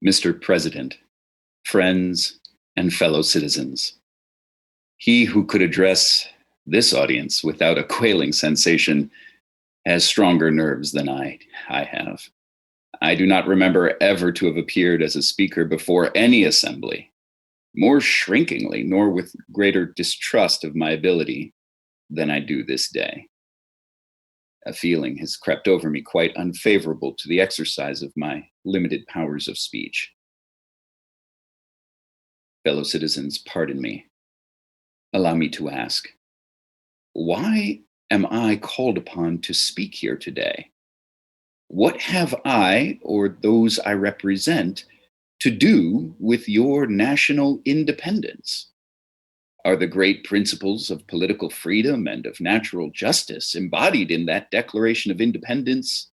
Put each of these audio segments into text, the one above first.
Mr. President, friends, and fellow citizens, he who could address this audience without a quailing sensation has stronger nerves than I have. I do not remember ever to have appeared as a speaker before any assembly, more shrinkingly, nor with greater distrust of my ability than I do this day. A feeling has crept over me quite unfavorable to the exercise of my limited powers of speech. Fellow citizens, pardon me. Allow me to ask, why am I called upon to speak here today? What have I, or those I represent, to do with your national independence? Are the great principles of political freedom and of natural justice embodied in that Declaration of Independence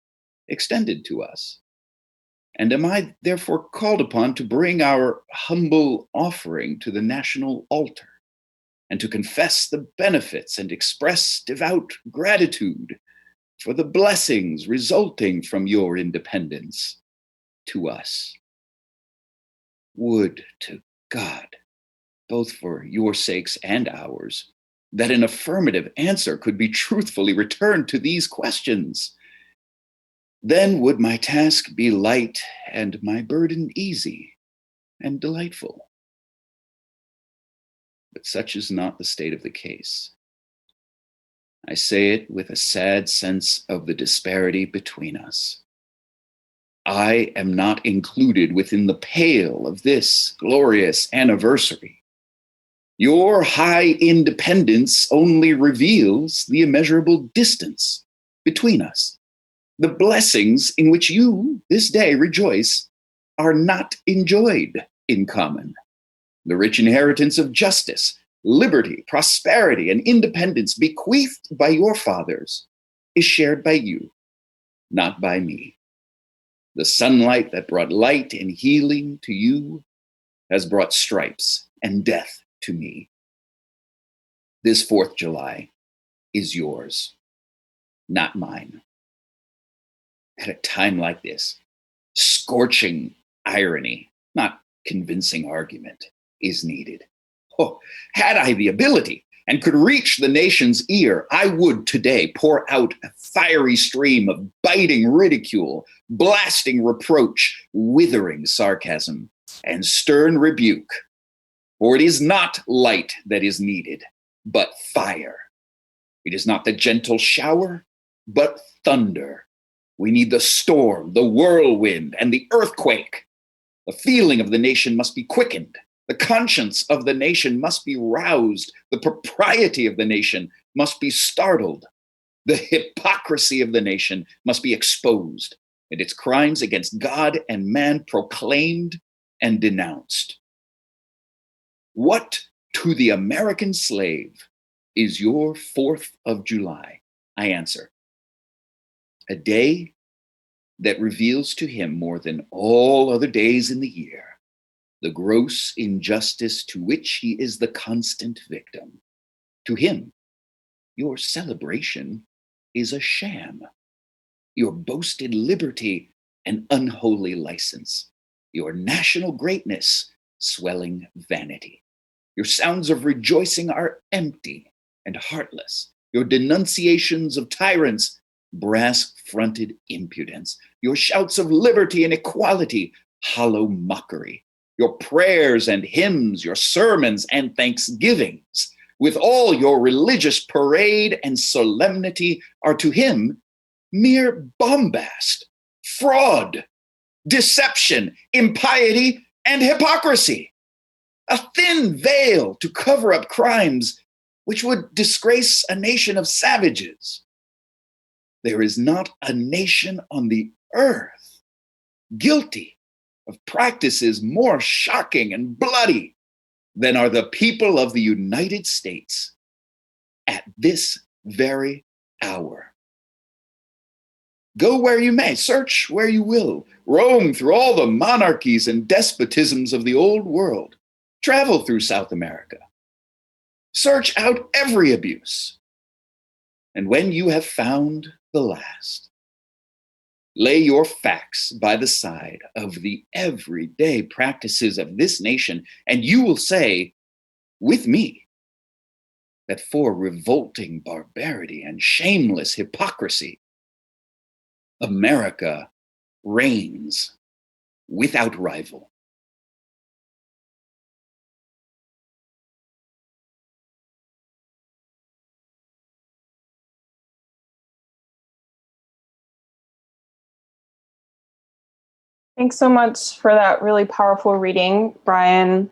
extended to us? And am I therefore called upon to bring our humble offering to the national altar and to confess the benefits and express devout gratitude for the blessings resulting from your independence to us? Would to God, both for your sakes and ours, that an affirmative answer could be truthfully returned to these questions. Then would my task be light and my burden easy and delightful. But such is not the state of the case. I say it with a sad sense of the disparity between us. I am not included within the pale of this glorious anniversary. Your high independence only reveals the immeasurable distance between us. The blessings in which you this day rejoice are not enjoyed in common. The rich inheritance of justice, liberty, prosperity, and independence bequeathed by your fathers is shared by you, not by me. The sunlight that brought light and healing to you has brought stripes and death to me. This 4th July is yours, not mine. At a time like this, scorching irony, not convincing argument, is needed. Oh, had I the ability and could reach the nation's ear, I would today pour out a fiery stream of biting ridicule, blasting reproach, withering sarcasm, and stern rebuke. For it is not light that is needed, but fire. It is not the gentle shower, but thunder. We need the storm, the whirlwind, and the earthquake. The feeling of the nation must be quickened. The conscience of the nation must be roused. The propriety of the nation must be startled. The hypocrisy of the nation must be exposed, and its crimes against God and man proclaimed and denounced. What to the American slave is your 4th of July? I answer, a day that reveals to him more than all other days in the year the gross injustice to which he is the constant victim. To him, your celebration is a sham, your boasted liberty an unholy license, your national greatness swelling vanity. Your sounds of rejoicing are empty and heartless, your denunciations of tyrants brass-fronted impudence, your shouts of liberty and equality hollow mockery, your prayers and hymns, your sermons and thanksgivings, with all your religious parade and solemnity, are to him mere bombast, fraud, deception, impiety, and hypocrisy. A thin veil to cover up crimes which would disgrace a nation of savages. There is not a nation on the earth guilty of practices more shocking and bloody than are the people of the United States at this very hour. Go where you may, search where you will, roam through all the monarchies and despotisms of the old world, travel through South America, search out every abuse. And when you have found the last, Lay your facts by the side of the everyday practices of this nation, and you will say, with me, that for revolting barbarity and shameless hypocrisy, America reigns without rival. Thanks so much for that really powerful reading, Brian.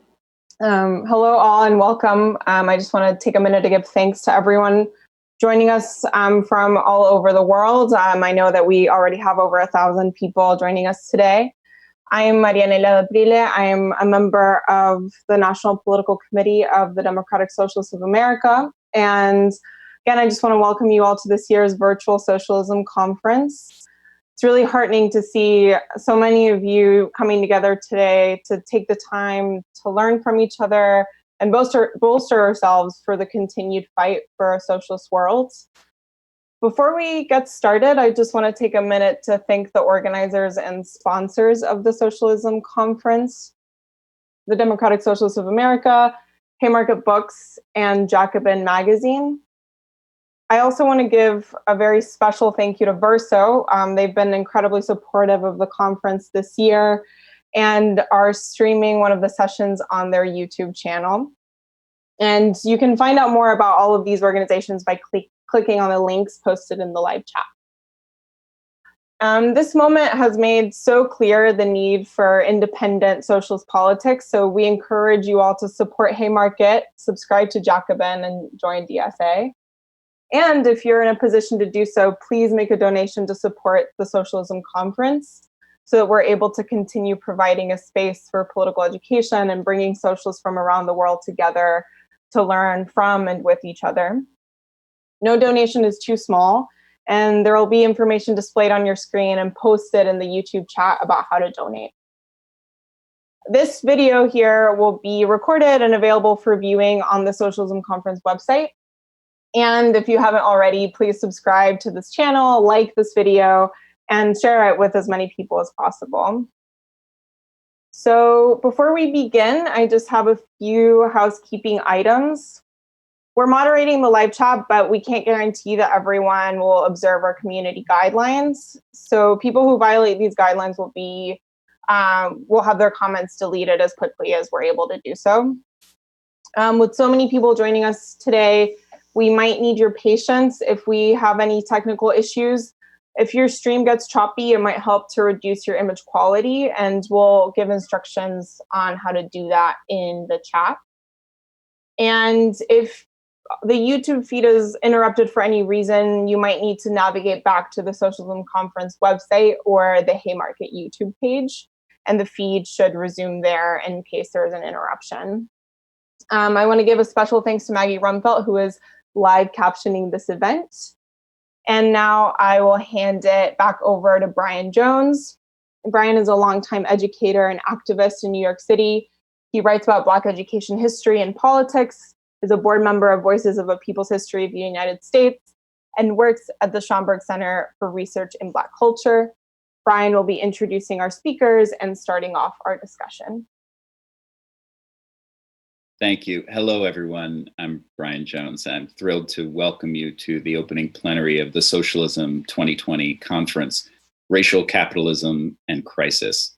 Hello, all, and welcome. I just want to take a minute to give thanks to everyone joining us from all over the world. I know that we already have over 1,000 people joining us today. I am Marianela Brile. I am a member of the National Political Committee of the Democratic Socialists of America. And again, I just want to welcome you all to this year's virtual Socialism Conference. It's really heartening to see so many of you coming together today to take the time to learn from each other and bolster ourselves for the continued fight for a socialist world. Before we get started, I just want to take a minute to thank the organizers and sponsors of the Socialism Conference, the Democratic Socialists of America, Haymarket Books, and Jacobin Magazine. I also want to give a very special thank you to Verso. They've been incredibly supportive of the conference this year and are streaming one of the sessions on their YouTube channel. And you can find out more about all of these organizations by clicking on the links posted in the live chat. This moment has made so clear the need for independent socialist politics, so we encourage you all to support Haymarket, subscribe to Jacobin, and join DSA. And if you're in a position to do so, please make a donation to support the Socialism Conference so that we're able to continue providing a space for political education and bringing socialists from around the world together to learn from and with each other. No donation is too small, and there will be information displayed on your screen and posted in the YouTube chat about how to donate. This video here will be recorded and available for viewing on the Socialism Conference website. And if you haven't already, please subscribe to this channel, like this video, and share it with as many people as possible. So before we begin, I just have a few housekeeping items. We're moderating the live chat, but we can't guarantee that everyone will observe our community guidelines. So people who violate these guidelines will have their comments deleted as quickly as we're able to do so. With so many people joining us today, we might need your patience if we have any technical issues. If your stream gets choppy, it might help to reduce your image quality, and we'll give instructions on how to do that in the chat. And if the YouTube feed is interrupted for any reason, you might need to navigate back to the Socialism Conference website or the Haymarket YouTube page, and the feed should resume there in case there is an interruption. I want to give a special thanks to Maggie Rumfelt, who is live captioning this event. And now I will hand it back over to Brian Jones. Brian is a longtime educator and activist in New York City. He writes about Black education history and politics, is a board member of Voices of a People's History of the United States, and works at the Schomburg Center for Research in Black Culture. Brian will be introducing our speakers and starting off our discussion. Thank you. Hello, everyone. I'm Brian Jones. I'm thrilled to welcome you to the opening plenary of the Socialism 2020 conference, Racial Capitalism and Crisis.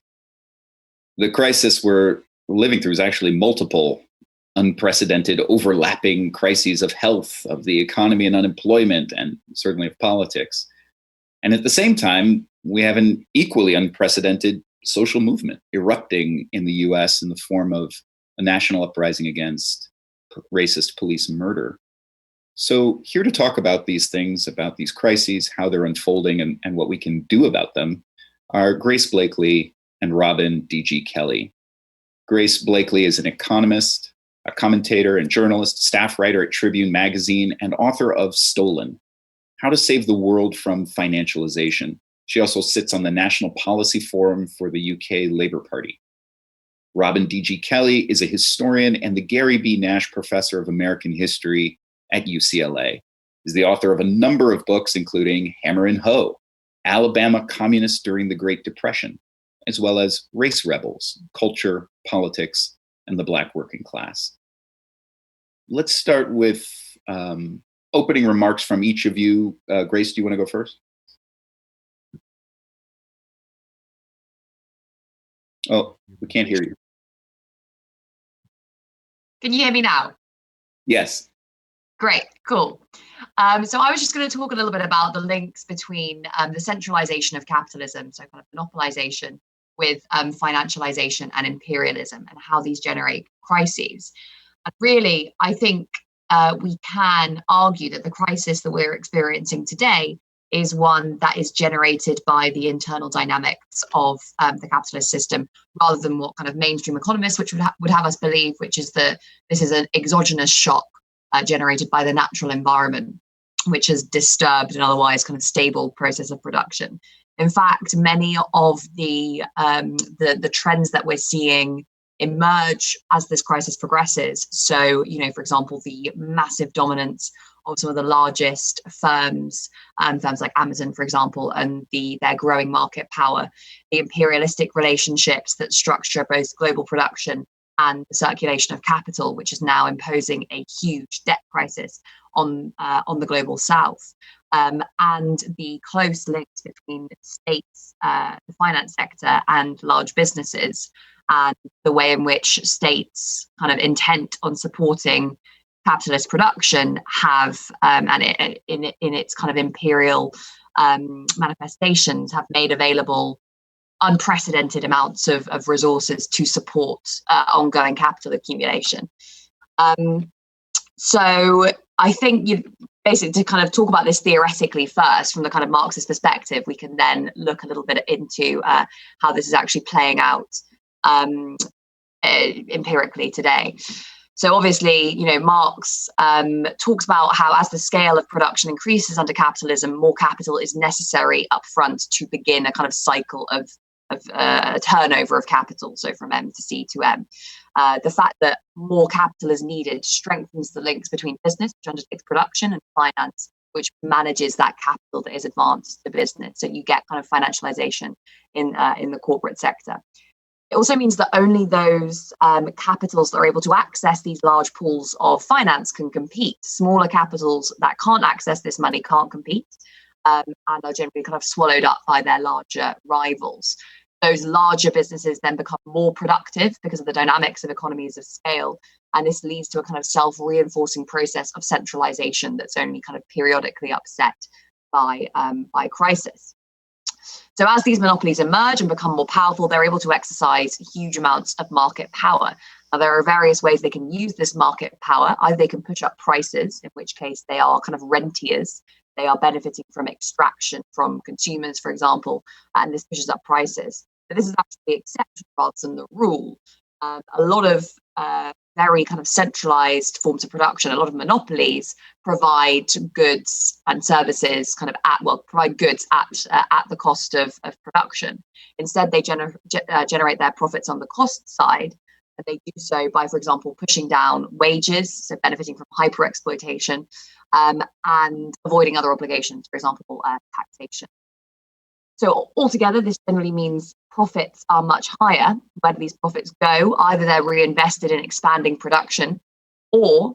The crisis we're living through is actually multiple unprecedented overlapping crises of health, of the economy and unemployment, and certainly of politics. And at the same time, we have an equally unprecedented social movement erupting in the US in the form of a national uprising against racist police murder. So here to talk about these things, about these crises, how they're unfolding, and what we can do about them are Grace Blakely and Robin D.G. Kelley. Grace Blakely is an economist, a commentator and journalist, staff writer at Tribune Magazine, and author of Stolen: How to Save the World from Financialization. She also sits on the National Policy Forum for the UK Labour Party. Robin D.G. Kelley is a historian and the Gary B. Nash Professor of American History at UCLA. He's the author of a number of books, including Hammer and Hoe, Alabama communists during the Great Depression, as well as race rebels, culture, politics, and the Black working class. Let's start with opening remarks from each of you. Grace, do you want to go first? Oh, we can't hear you. Can you hear me now? Yes. Great, cool. So I was just going to talk a little bit about the links between the centralization of capitalism, so kind of monopolization, with financialization and imperialism, and how these generate crises. And really, I think we can argue that the crisis that we're experiencing today is one that is generated by the internal dynamics of the capitalist system, rather than what kind of mainstream economists would have us believe, which is that this is an exogenous shock generated by the natural environment, which has disturbed an otherwise kind of stable process of production. In fact, many of the trends that we're seeing emerge as this crisis progresses. So, for example, the massive dominance of some of the largest firms, firms like Amazon, for example, and their growing market power, the imperialistic relationships that structure both global production and the circulation of capital, which is now imposing a huge debt crisis on the global South, and the close links between states, the finance sector, and large businesses, and the way in which states' kind of intent on supporting capitalist production have, in its kind of imperial manifestations, have made available unprecedented amounts of resources to support ongoing capital accumulation. So I think basically, to kind of talk about this theoretically first from the kind of Marxist perspective, we can then look a little bit into how this is actually playing out empirically today. So obviously, Marx talks about how as the scale of production increases under capitalism, more capital is necessary upfront to begin a kind of cycle of turnover of capital, so from M to C to M. The fact that more capital is needed strengthens the links between business, which undertakes production, and finance, which manages that capital that is advanced to business. So you get kind of financialization in the corporate sector. It also means that only those capitals that are able to access these large pools of finance can compete. Smaller capitals that can't access this money can't compete, and are generally kind of swallowed up by their larger rivals. Those larger businesses then become more productive because of the dynamics of economies of scale, and this leads to a kind of self-reinforcing process of centralization that's only kind of periodically upset by crisis. So as these monopolies emerge and become more powerful, they're able to exercise huge amounts of market power. Now, there are various ways they can use this market power. Either they can push up prices, in which case they are kind of rentiers. They are benefiting from extraction from consumers, for example, and this pushes up prices. But this is actually the exception rather than the rule. A lot of very kind of centralized forms of production, a lot of monopolies provide goods and services provide goods at the cost of production. Instead, they generate their profits on the cost side, and they do so by, for example, pushing down wages, so benefiting from hyper exploitation, and avoiding other obligations, for example, taxation. So altogether, this generally means profits are much higher. Where do these profits go? Either they're reinvested in expanding production, or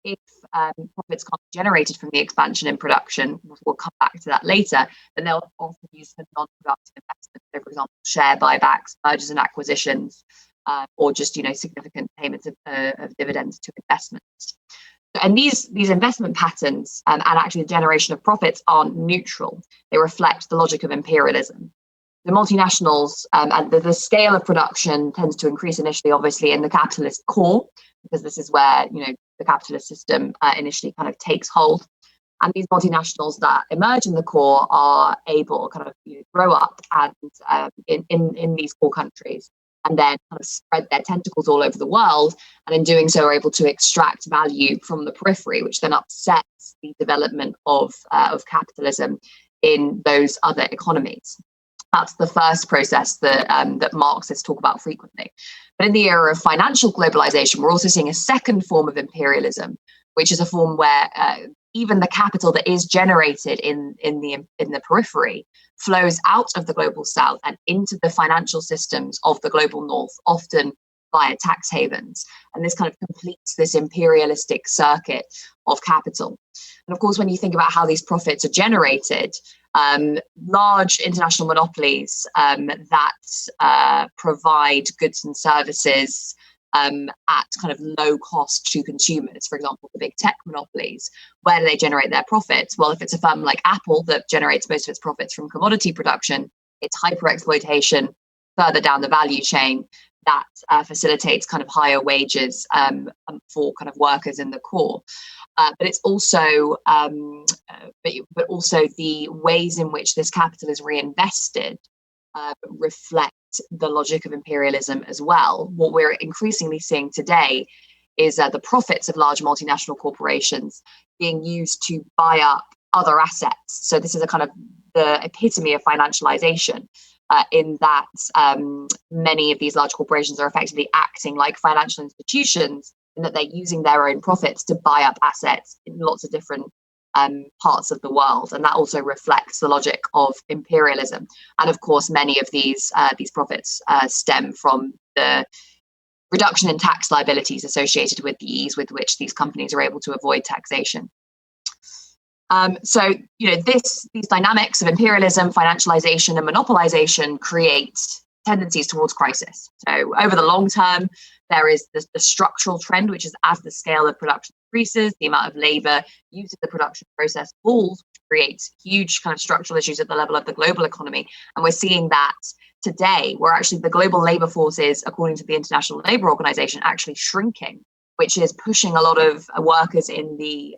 if profits can't be generated from the expansion in production, we'll come back to that later, then they'll often use for non-productive investments. So, for example, share buybacks, mergers and acquisitions, or just significant payments of dividends to investments. And these investment patterns and actually the generation of profits aren't neutral. They reflect the logic of imperialism. The multinationals and the scale of production tends to increase initially, obviously, in the capitalist core, because this is where the capitalist system initially kind of takes hold. And these multinationals that emerge in the core are able to kind of grow up and in these core countries, and then kind of spread their tentacles all over the world, and in doing so are able to extract value from the periphery, which then upsets the development of capitalism in those other economies. That's the first process that Marxists talk about frequently. But in the era of financial globalization, we're also seeing a second form of imperialism, which is a form where even the capital that is generated in the periphery flows out of the global south and into the financial systems of the global north, often via tax havens. And this kind of completes this imperialistic circuit of capital. And of course, when you think about how these profits are generated, large international monopolies that provide goods and services at kind of low cost to consumers, for example, the big tech monopolies, where do they generate their profits? Well, if it's a firm like Apple that generates most of its profits from commodity production, it's hyper exploitation further down the value chain that facilitates kind of higher wages for kind of workers in the core. But it's also, but also the ways in which this capital is reinvested reflect the logic of imperialism as well. What we're increasingly seeing today is the profits of large multinational corporations being used to buy up other assets. So this is a kind of the epitome of financialization, in that many of these large corporations are effectively acting like financial institutions, in that they're using their own profits to buy up assets in lots of different parts of the world. And that also reflects the logic of imperialism. And of course, many of these profits stem from the reduction in tax liabilities associated with the ease with which these companies are able to avoid taxation. So, these dynamics of imperialism, financialization, and monopolization create tendencies towards crisis. So over the long term, there is the structural trend, which is as the scale of production increases, the amount of labor used in the production process falls, which creates huge kind of structural issues at the level of the global economy. And we're seeing that today, where actually the global labor force is, according to the International Labour Organization, actually shrinking, which is pushing a lot of workers in the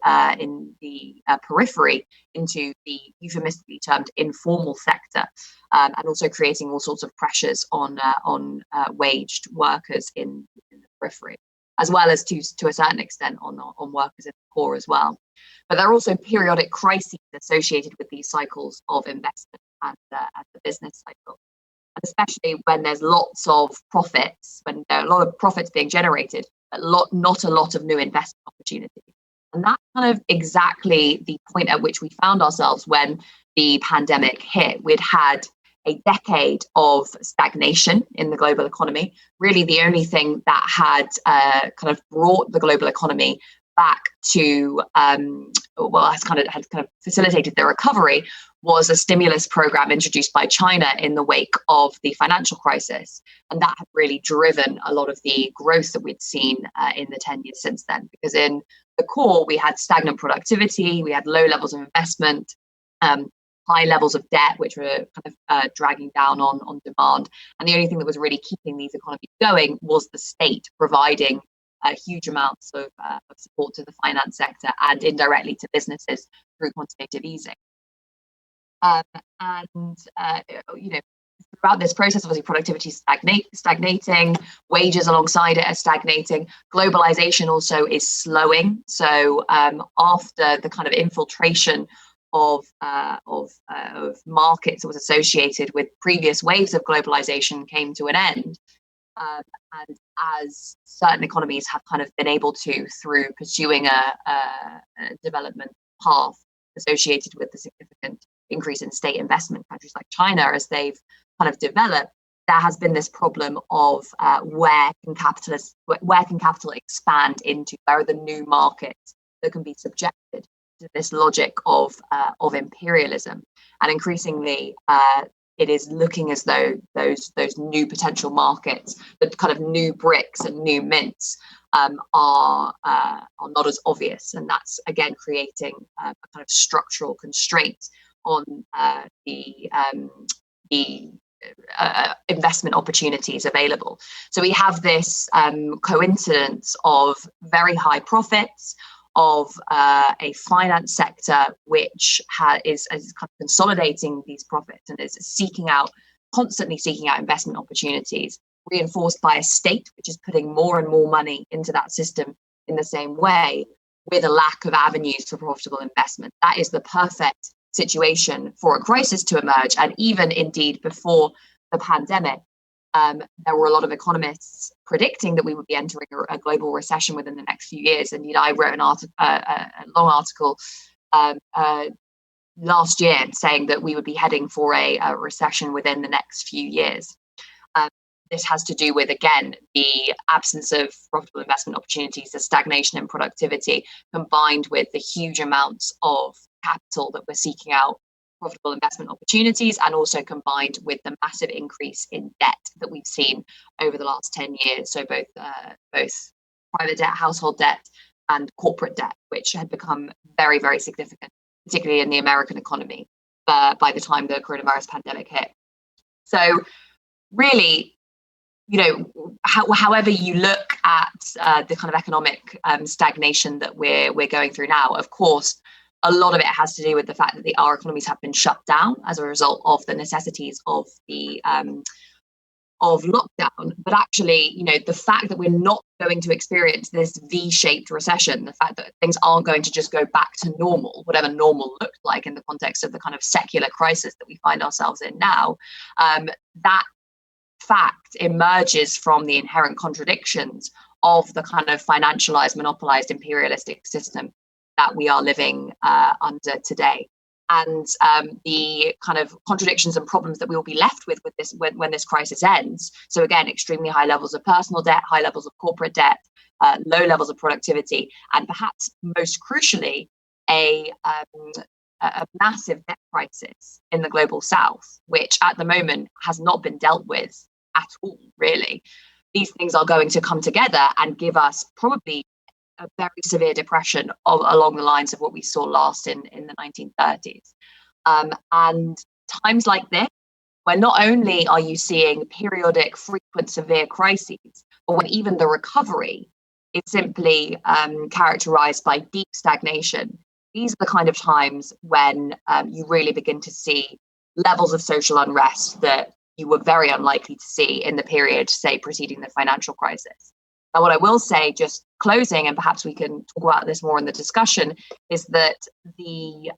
periphery into the euphemistically termed informal sector, and also creating all sorts of pressures on waged workers in the periphery, as well as to a certain extent on workers in the core as well. But there are also periodic crises associated with these cycles of investment and the business cycle. And especially when there's lots of profits, when there are a lot of profits being generated, not a lot of new investment opportunities. And that's kind of exactly the point at which we found ourselves when the pandemic hit. We'd had a decade of stagnation in the global economy. Really, the only thing that had kind of brought the global economy back to, had kind of facilitated the recovery, was a stimulus program introduced by China in the wake of the financial crisis. And that had really driven a lot of the growth that we'd seen in the 10 years since then. Because in the core, we had stagnant productivity, we had low levels of investment, high levels of debt, which were kind of dragging down on demand. And the only thing that was really keeping these economies going was the state providing huge amounts of support to the finance sector and indirectly to businesses through quantitative easing. Throughout this process, obviously productivity is stagnating, wages alongside it are stagnating. Globalization also is slowing. So after the kind of infiltration of markets that was associated with previous waves of globalization came to an end, and as certain economies have kind of been able to, through pursuing a development path associated with the significant increase in state investment, countries like China, as they've kind of developed, there has been this problem of where can capital expand into? Where are the new markets that can be subjected to this logic of imperialism? And increasingly, it is looking as though those new potential markets, the kind of new bricks and new mints, are not as obvious, and that's again creating a kind of structural constraint on the investment opportunities available. So we have this coincidence of very high profits, of a finance sector which is kind of consolidating these profits and is constantly seeking out investment opportunities, reinforced by a state which is putting more and more money into that system in the same way, with a lack of avenues for profitable investment. That is the perfect situation for a crisis to emerge. And even indeed before the pandemic, there were a lot of economists predicting that we would be entering a global recession within the next few years. Indeed, I wrote a long article last year, saying that we would be heading for a recession within the next few years. This has to do with, again, the absence of profitable investment opportunities, the stagnation in productivity, combined with the huge amounts of capital that we're seeking out profitable investment opportunities, and also combined with the massive increase in debt that we've seen over the last 10 years. So both private debt, household debt, and corporate debt, which had become very, very significant, particularly in the American economy by the time the coronavirus pandemic hit. So really, however you look at the kind of economic stagnation that we're going through now, of course, a lot of it has to do with the fact that our economies have been shut down as a result of the necessities of the of lockdown. But actually, the fact that we're not going to experience this V-shaped recession, the fact that things aren't going to just go back to normal, whatever normal looked like in the context of the kind of secular crisis that we find ourselves in now, that fact emerges from the inherent contradictions of the kind of financialized, monopolized, imperialistic system that we are living under today. And the kind of contradictions and problems that we will be left with this when this crisis ends. So again, extremely high levels of personal debt, high levels of corporate debt, low levels of productivity, and perhaps most crucially, a massive debt crisis in the global south, which at the moment has not been dealt with at all, really. These things are going to come together and give us probably a very severe depression along the lines of what we saw last in the 1930s. And times like this, where not only are you seeing periodic, frequent, severe crises, but when even the recovery is simply characterized by deep stagnation, these are the kind of times when you really begin to see levels of social unrest that you were very unlikely to see in the period, say, preceding the financial crisis. Now, what I will say, just closing, and perhaps we can talk about this more in the discussion, is that the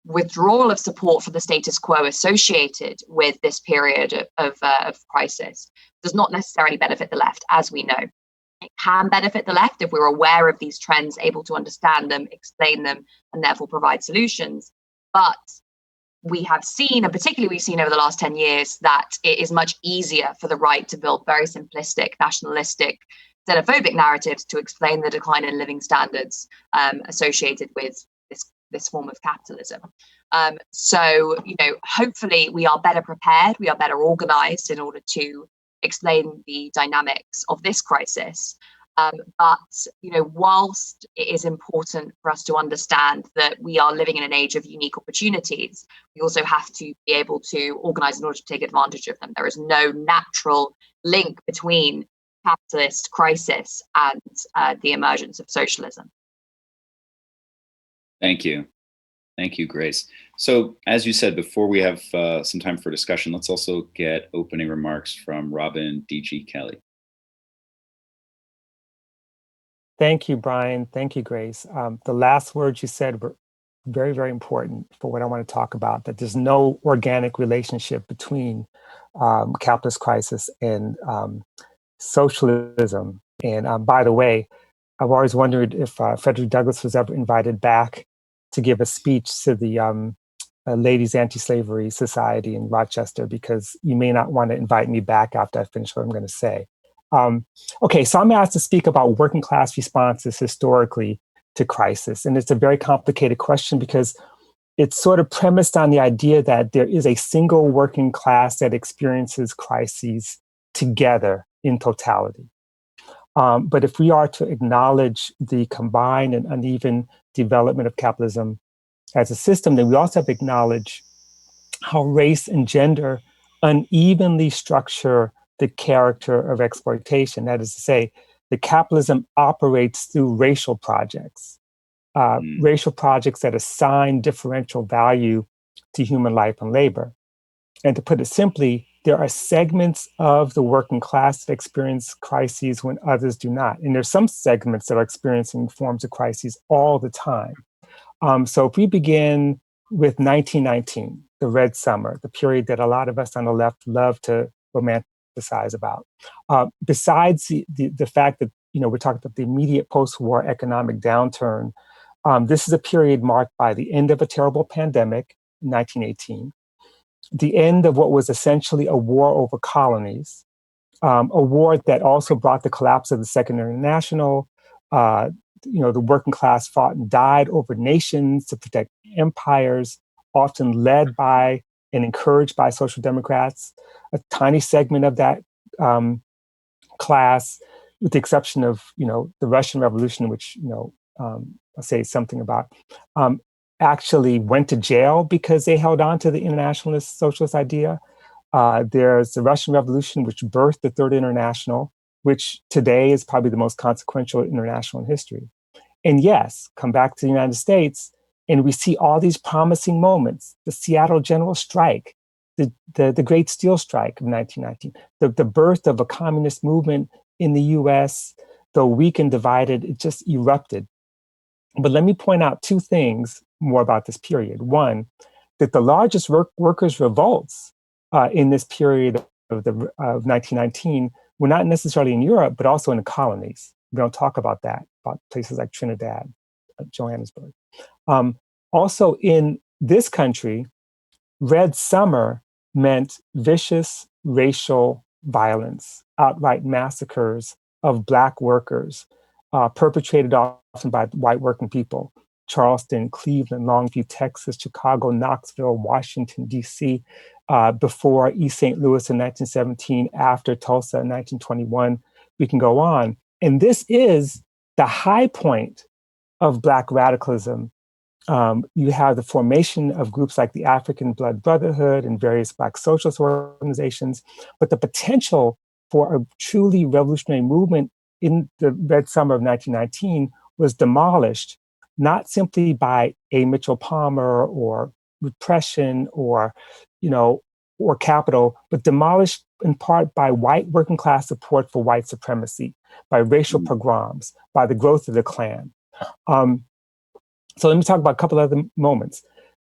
withdrawal of support for the status quo associated with this period of crisis does not necessarily benefit the left, as we know. It can benefit the left if we're aware of these trends, able to understand them, explain them, and therefore provide solutions. But we have seen, and particularly we've seen over the last 10 years, that it is much easier for the right to build very simplistic, nationalistic, xenophobic narratives to explain the decline in living standards associated with this form of capitalism. So, hopefully we are better prepared, we are better organized in order to explain the dynamics of this crisis. But whilst it is important for us to understand that we are living in an age of unique opportunities, we also have to be able to organize in order to take advantage of them. There is no natural link between capitalist crisis and the emergence of socialism. Thank you. Thank you, Grace. So as you said, before we have some time for discussion, let's also get opening remarks from Robin D.G. Kelly. Thank you, Brian. Thank you, Grace. The last words you said were very, very important for what I want to talk about, that there's no organic relationship between capitalist crisis and socialism. And by the way, I've always wondered if Frederick Douglass was ever invited back to give a speech to the Ladies Anti-Slavery Society in Rochester, because you may not want to invite me back after I finish what I'm going to say. Okay, so I'm asked to speak about working class responses historically to crisis. And it's a very complicated question because it's sort of premised on the idea that there is a single working class that experiences crises together in totality. But if we are to acknowledge the combined and uneven development of capitalism as a system, then we also have to acknowledge how race and gender unevenly structure the character of exploitation. That is to say, the capitalism operates through racial projects that assign differential value to human life and labor. And to put it simply, there are segments of the working class that experience crises when others do not. And there's some segments that are experiencing forms of crises all the time. So if we begin with 1919, the Red Summer, the period that a lot of us on the left love to romanticize about. Besides the fact that we're talking about the immediate post-war economic downturn This is a period marked by the end of a terrible pandemic in 1918, the end of what was essentially a war over colonies, a war that also brought the collapse of the Second International. The working class fought and died over nations to protect empires, often led by and encouraged by social democrats. A tiny segment of that class, with the exception of the Russian Revolution, which I'll say something about, actually went to jail because they held on to the internationalist socialist idea. There's the Russian Revolution, which birthed the Third International, which today is probably the most consequential international in history. And yes, come back to the United States, and we see all these promising moments: the Seattle General Strike, the Great Steel Strike of 1919, the birth of a communist movement in the US, though weak and divided, it just erupted. But let me point out two things more about this period. One, that the largest workers' revolts in this period of 1919 were not necessarily in Europe, but also in the colonies. We don't talk about that, about places like Trinidad, Johannesburg. Also in this country, Red Summer meant vicious racial violence, outright massacres of Black workers, perpetrated often by white working people. Charleston, Cleveland, Longview, Texas, Chicago, Knoxville, Washington, D.C., before East St. Louis in 1917, after Tulsa in 1921. We can go on. And this is the high point of Black radicalism. You have the formation of groups like the African Blood Brotherhood and various Black socialist organizations, but the potential for a truly revolutionary movement in the Red Summer of 1919 was demolished, not simply by A. Mitchell Palmer or repression or capital, but demolished in part by white working class support for white supremacy, by racial pogroms, by the growth of the Klan. So let me talk about a couple other moments.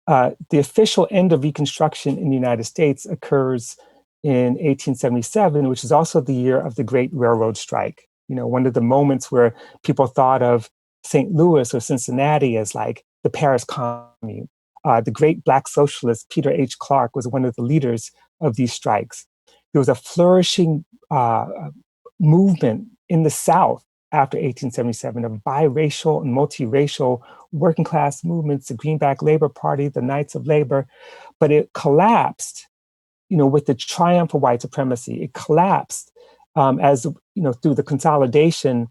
The official end of Reconstruction in the United States occurs in 1877, which is also the year of the Great Railroad Strike. One of the moments where people thought of St. Louis or Cincinnati as like the Paris Commune. The great Black socialist Peter H. Clark was one of the leaders of these strikes. There was a flourishing movement in the South after 1877 of biracial and multiracial working class movements, the Greenback Labor Party, the Knights of Labor, but it collapsed, with the triumph of white supremacy. It collapsed as through the consolidation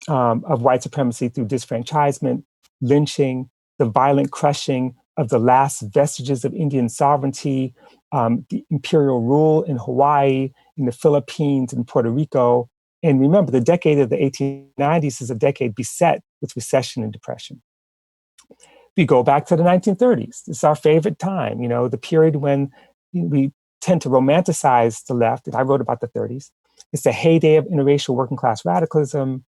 of white supremacy through disfranchisement, lynching, the violent crushing of the last vestiges of Indian sovereignty, the imperial rule in Hawaii, in the Philippines, and Puerto Rico. And remember, the decade of the 1890s is a decade beset with recession and depression. We go back to the 1930s. It's our favorite time, the period when we tend to romanticize the left, and I wrote about the 30s. It's the heyday of interracial working class radicalism.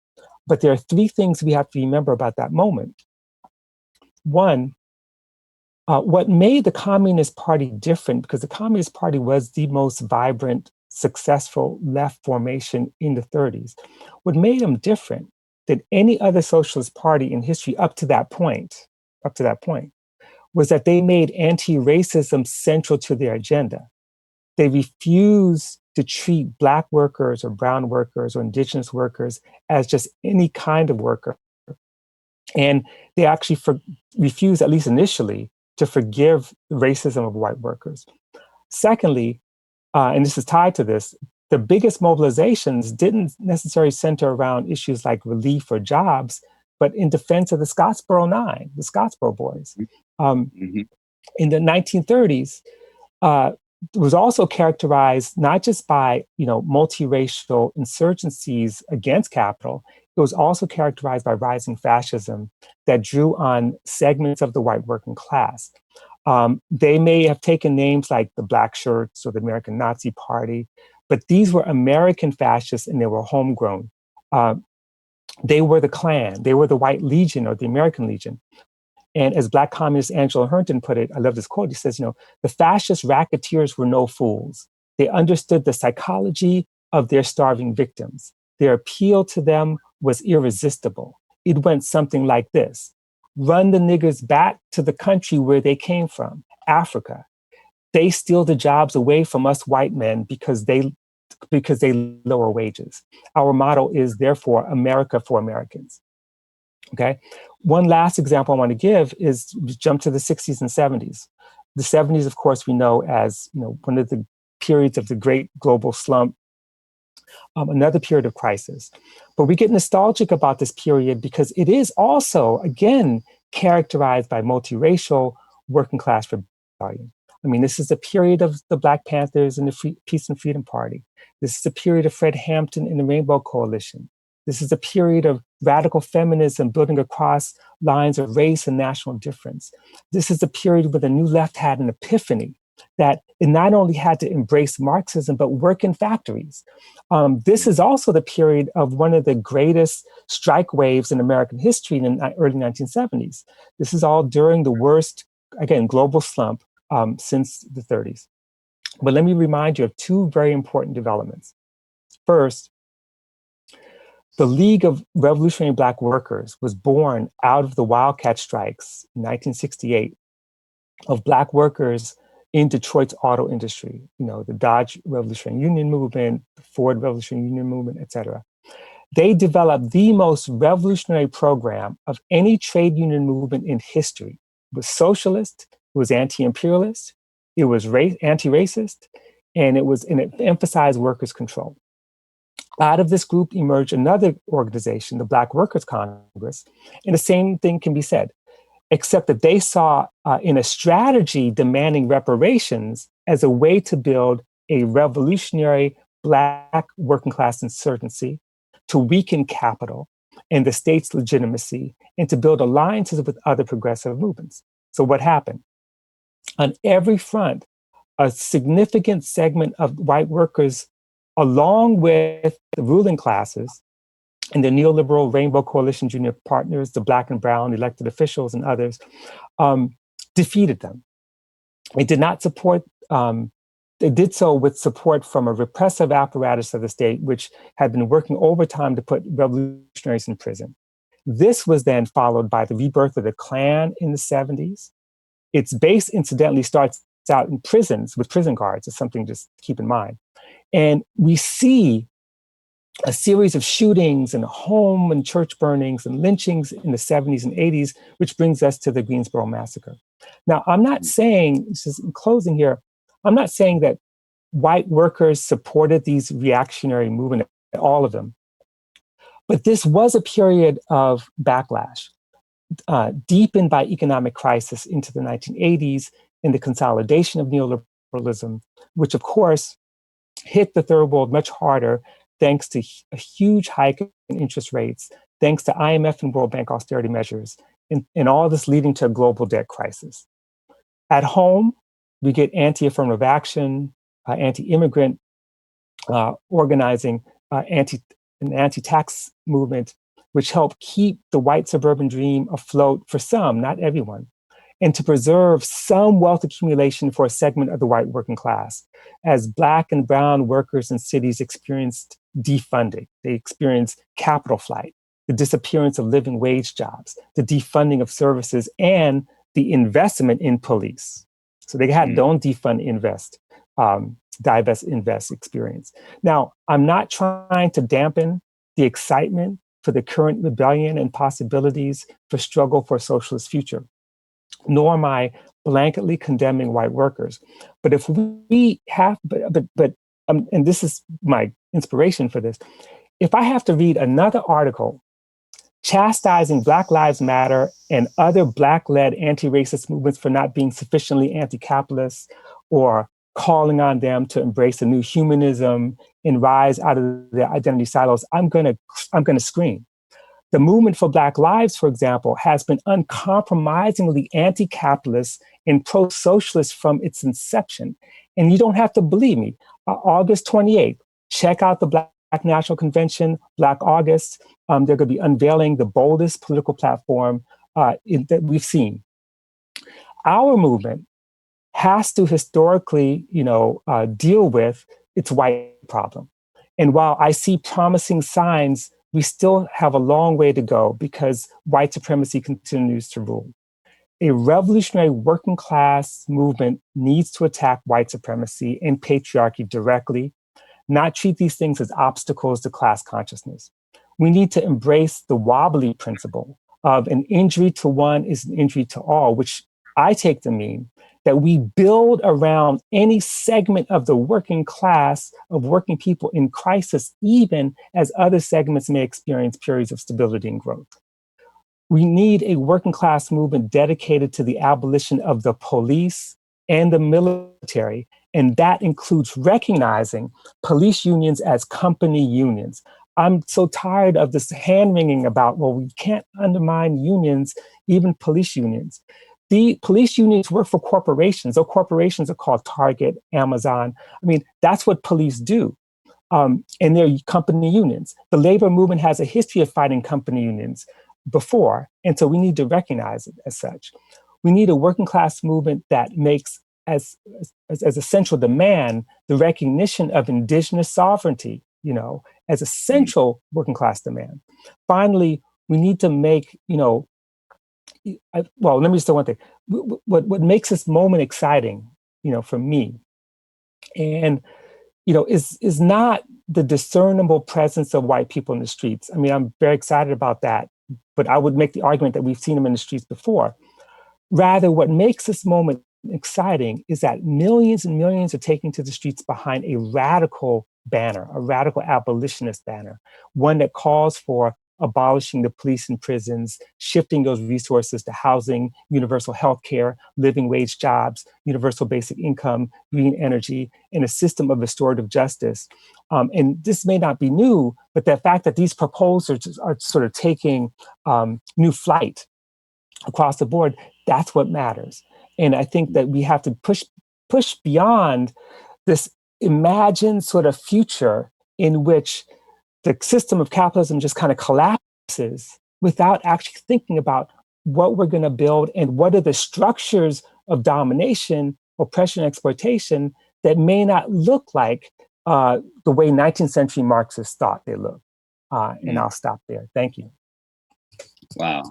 But there are three things we have to remember about that moment. One, what made the Communist Party different, because the Communist Party was the most vibrant, successful left formation in the 30s. What made them different than any other socialist party in history up to that point, was that they made anti-racism central to their agenda. They refused to treat Black workers or brown workers or indigenous workers as just any kind of worker. And they actually refused, at least initially, to forgive the racism of white workers. Secondly, and this is tied to this, the biggest mobilizations didn't necessarily center around issues like relief or jobs, but in defense of the Scottsboro Nine, the Scottsboro Boys. In the 1930s, was also characterized not just by multiracial insurgencies against capital. It was also characterized by rising fascism that drew on segments of the white working class. They may have taken names like the Black Shirts or the American Nazi Party, but these were American fascists and they were homegrown. They were the Klan, they were the White Legion or the American Legion. And as Black communist Angela Herndon put it, I love this quote, he says, the fascist racketeers were no fools. They understood the psychology of their starving victims. Their appeal to them was irresistible. It went something like this. run the niggers back to the country where they came from, Africa. They steal the jobs away from us white men because they lower wages. Our motto is therefore America for Americans. Okay. One last example I want to give is jump to the 60s and 70s. The 70s, of course, we know as one of the periods of the great global slump, another period of crisis. But we get nostalgic about this period because it is also, again, characterized by multiracial working class rebellion. I mean, this is a period of the Black Panthers and the Peace and Freedom Party. This is a period of Fred Hampton and the Rainbow Coalition. This is a period of radical feminism building across lines of race and national difference. This is a period where the New Left had an epiphany that it not only had to embrace Marxism, but work in factories. This is also the period of one of the greatest strike waves in American history in the early 1970s. This is all during the worst, again, global slump since the 30s. But let me remind you of two very important developments. First, the League of Revolutionary Black Workers was born out of the wildcat strikes in 1968 of Black workers in Detroit's auto industry, the Dodge Revolutionary Union Movement, the Ford Revolutionary Union Movement, et cetera. They developed the most revolutionary program of any trade union movement in history. It was socialist, it was anti-imperialist, it was anti-racist, and it emphasized workers' control. Out of this group emerged another organization, the Black Workers' Congress, and the same thing can be said, except that they saw in a strategy demanding reparations as a way to build a revolutionary Black working class insurgency, to weaken capital and the state's legitimacy, and to build alliances with other progressive movements. So what happened? On every front, a significant segment of white workers, along with the ruling classes and the neoliberal Rainbow Coalition junior partners, the Black and brown elected officials and others, defeated them. It did not support, they did so with support from a repressive apparatus of the state, which had been working overtime to put revolutionaries in prison. This was then followed by the rebirth of the Klan in the 70s. Its base, incidentally, starts out in prisons with prison guards. It's something just to keep in mind. And we see a series of shootings and home and church burnings and lynchings in the 70s and 80s, which brings us to the Greensboro Massacre. Now, I'm not saying, this is in closing here, I'm not saying that white workers supported these reactionary movements, all of them. But this was a period of backlash, deepened by economic crisis into the 1980s and the consolidation of neoliberalism, which of course hit the third world much harder thanks to a huge hike in interest rates, thanks to IMF and World Bank austerity measures, and all this leading to a global debt crisis. At home, we get anti-affirmative action, anti-immigrant organizing, an anti-tax movement, which helped keep the white suburban dream afloat for some, not everyone, and to preserve some wealth accumulation for a segment of the white working class. As Black and brown workers in cities experienced defunding, they experienced capital flight, the disappearance of living wage jobs, the defunding of services, and the investment in police. So they had don't defund, invest, divest, invest experience. Now, I'm not trying to dampen the excitement for the current rebellion and possibilities for struggle for a socialist future, nor am I blanketly condemning white workers. But if we have, and this is my inspiration for this, if I have to read another article chastising Black Lives Matter and other Black-led anti-racist movements for not being sufficiently anti-capitalist, or calling on them to embrace a new humanism and rise out of their identity silos, I'm gonna scream. The movement for Black Lives, for example, has been uncompromisingly anti-capitalist and pro-socialist from its inception. And you don't have to believe me. August 28th, check out the Black National Convention, Black August. They're going to be unveiling the boldest political platform that we've seen. Our movement has to historically, deal with its white problem. And while I see promising signs we still have a long way to go because white supremacy continues to rule. A revolutionary working class movement needs to attack white supremacy and patriarchy directly, not treat these things as obstacles to class consciousness. We need to embrace the wobbly principle of an injury to one is an injury to all, which I take to mean that we build around any segment of the working class of working people in crisis, even as other segments may experience periods of stability and growth. We need a working class movement dedicated to the abolition of the police and the military, and that includes recognizing police unions as company unions. I'm so tired of this hand-wringing about, well, we can't undermine unions, even police unions. The police unions work for corporations. Those corporations are called Target, Amazon. I mean, that's what police do. And they're company unions. The labor movement has a history of fighting company unions before, and so we need to recognize it as such. We need a working class movement that makes as a central demand the recognition of indigenous sovereignty, as a central working class demand. Finally, we need to make, let me just say one thing. What makes this moment exciting, for me, and is not the discernible presence of white people in the streets. I mean, I'm very excited about that, but I would make the argument that we've seen them in the streets before. Rather, what makes this moment exciting is that millions and millions are taking to the streets behind a radical banner, a radical abolitionist banner, one that calls for abolishing the police and prisons, shifting those resources to housing, universal health care, living wage jobs, universal basic income, green energy, and a system of restorative justice. And this may not be new, but the fact that these proposals are sort of taking new flight across the board, that's what matters. And I think that we have to push beyond this imagined sort of future in which the system of capitalism just kind of collapses without actually thinking about what we're going to build and what are the structures of domination, oppression, exploitation that may not look like the way 19th century Marxists thought they looked. And I'll stop there. Thank you. Wow.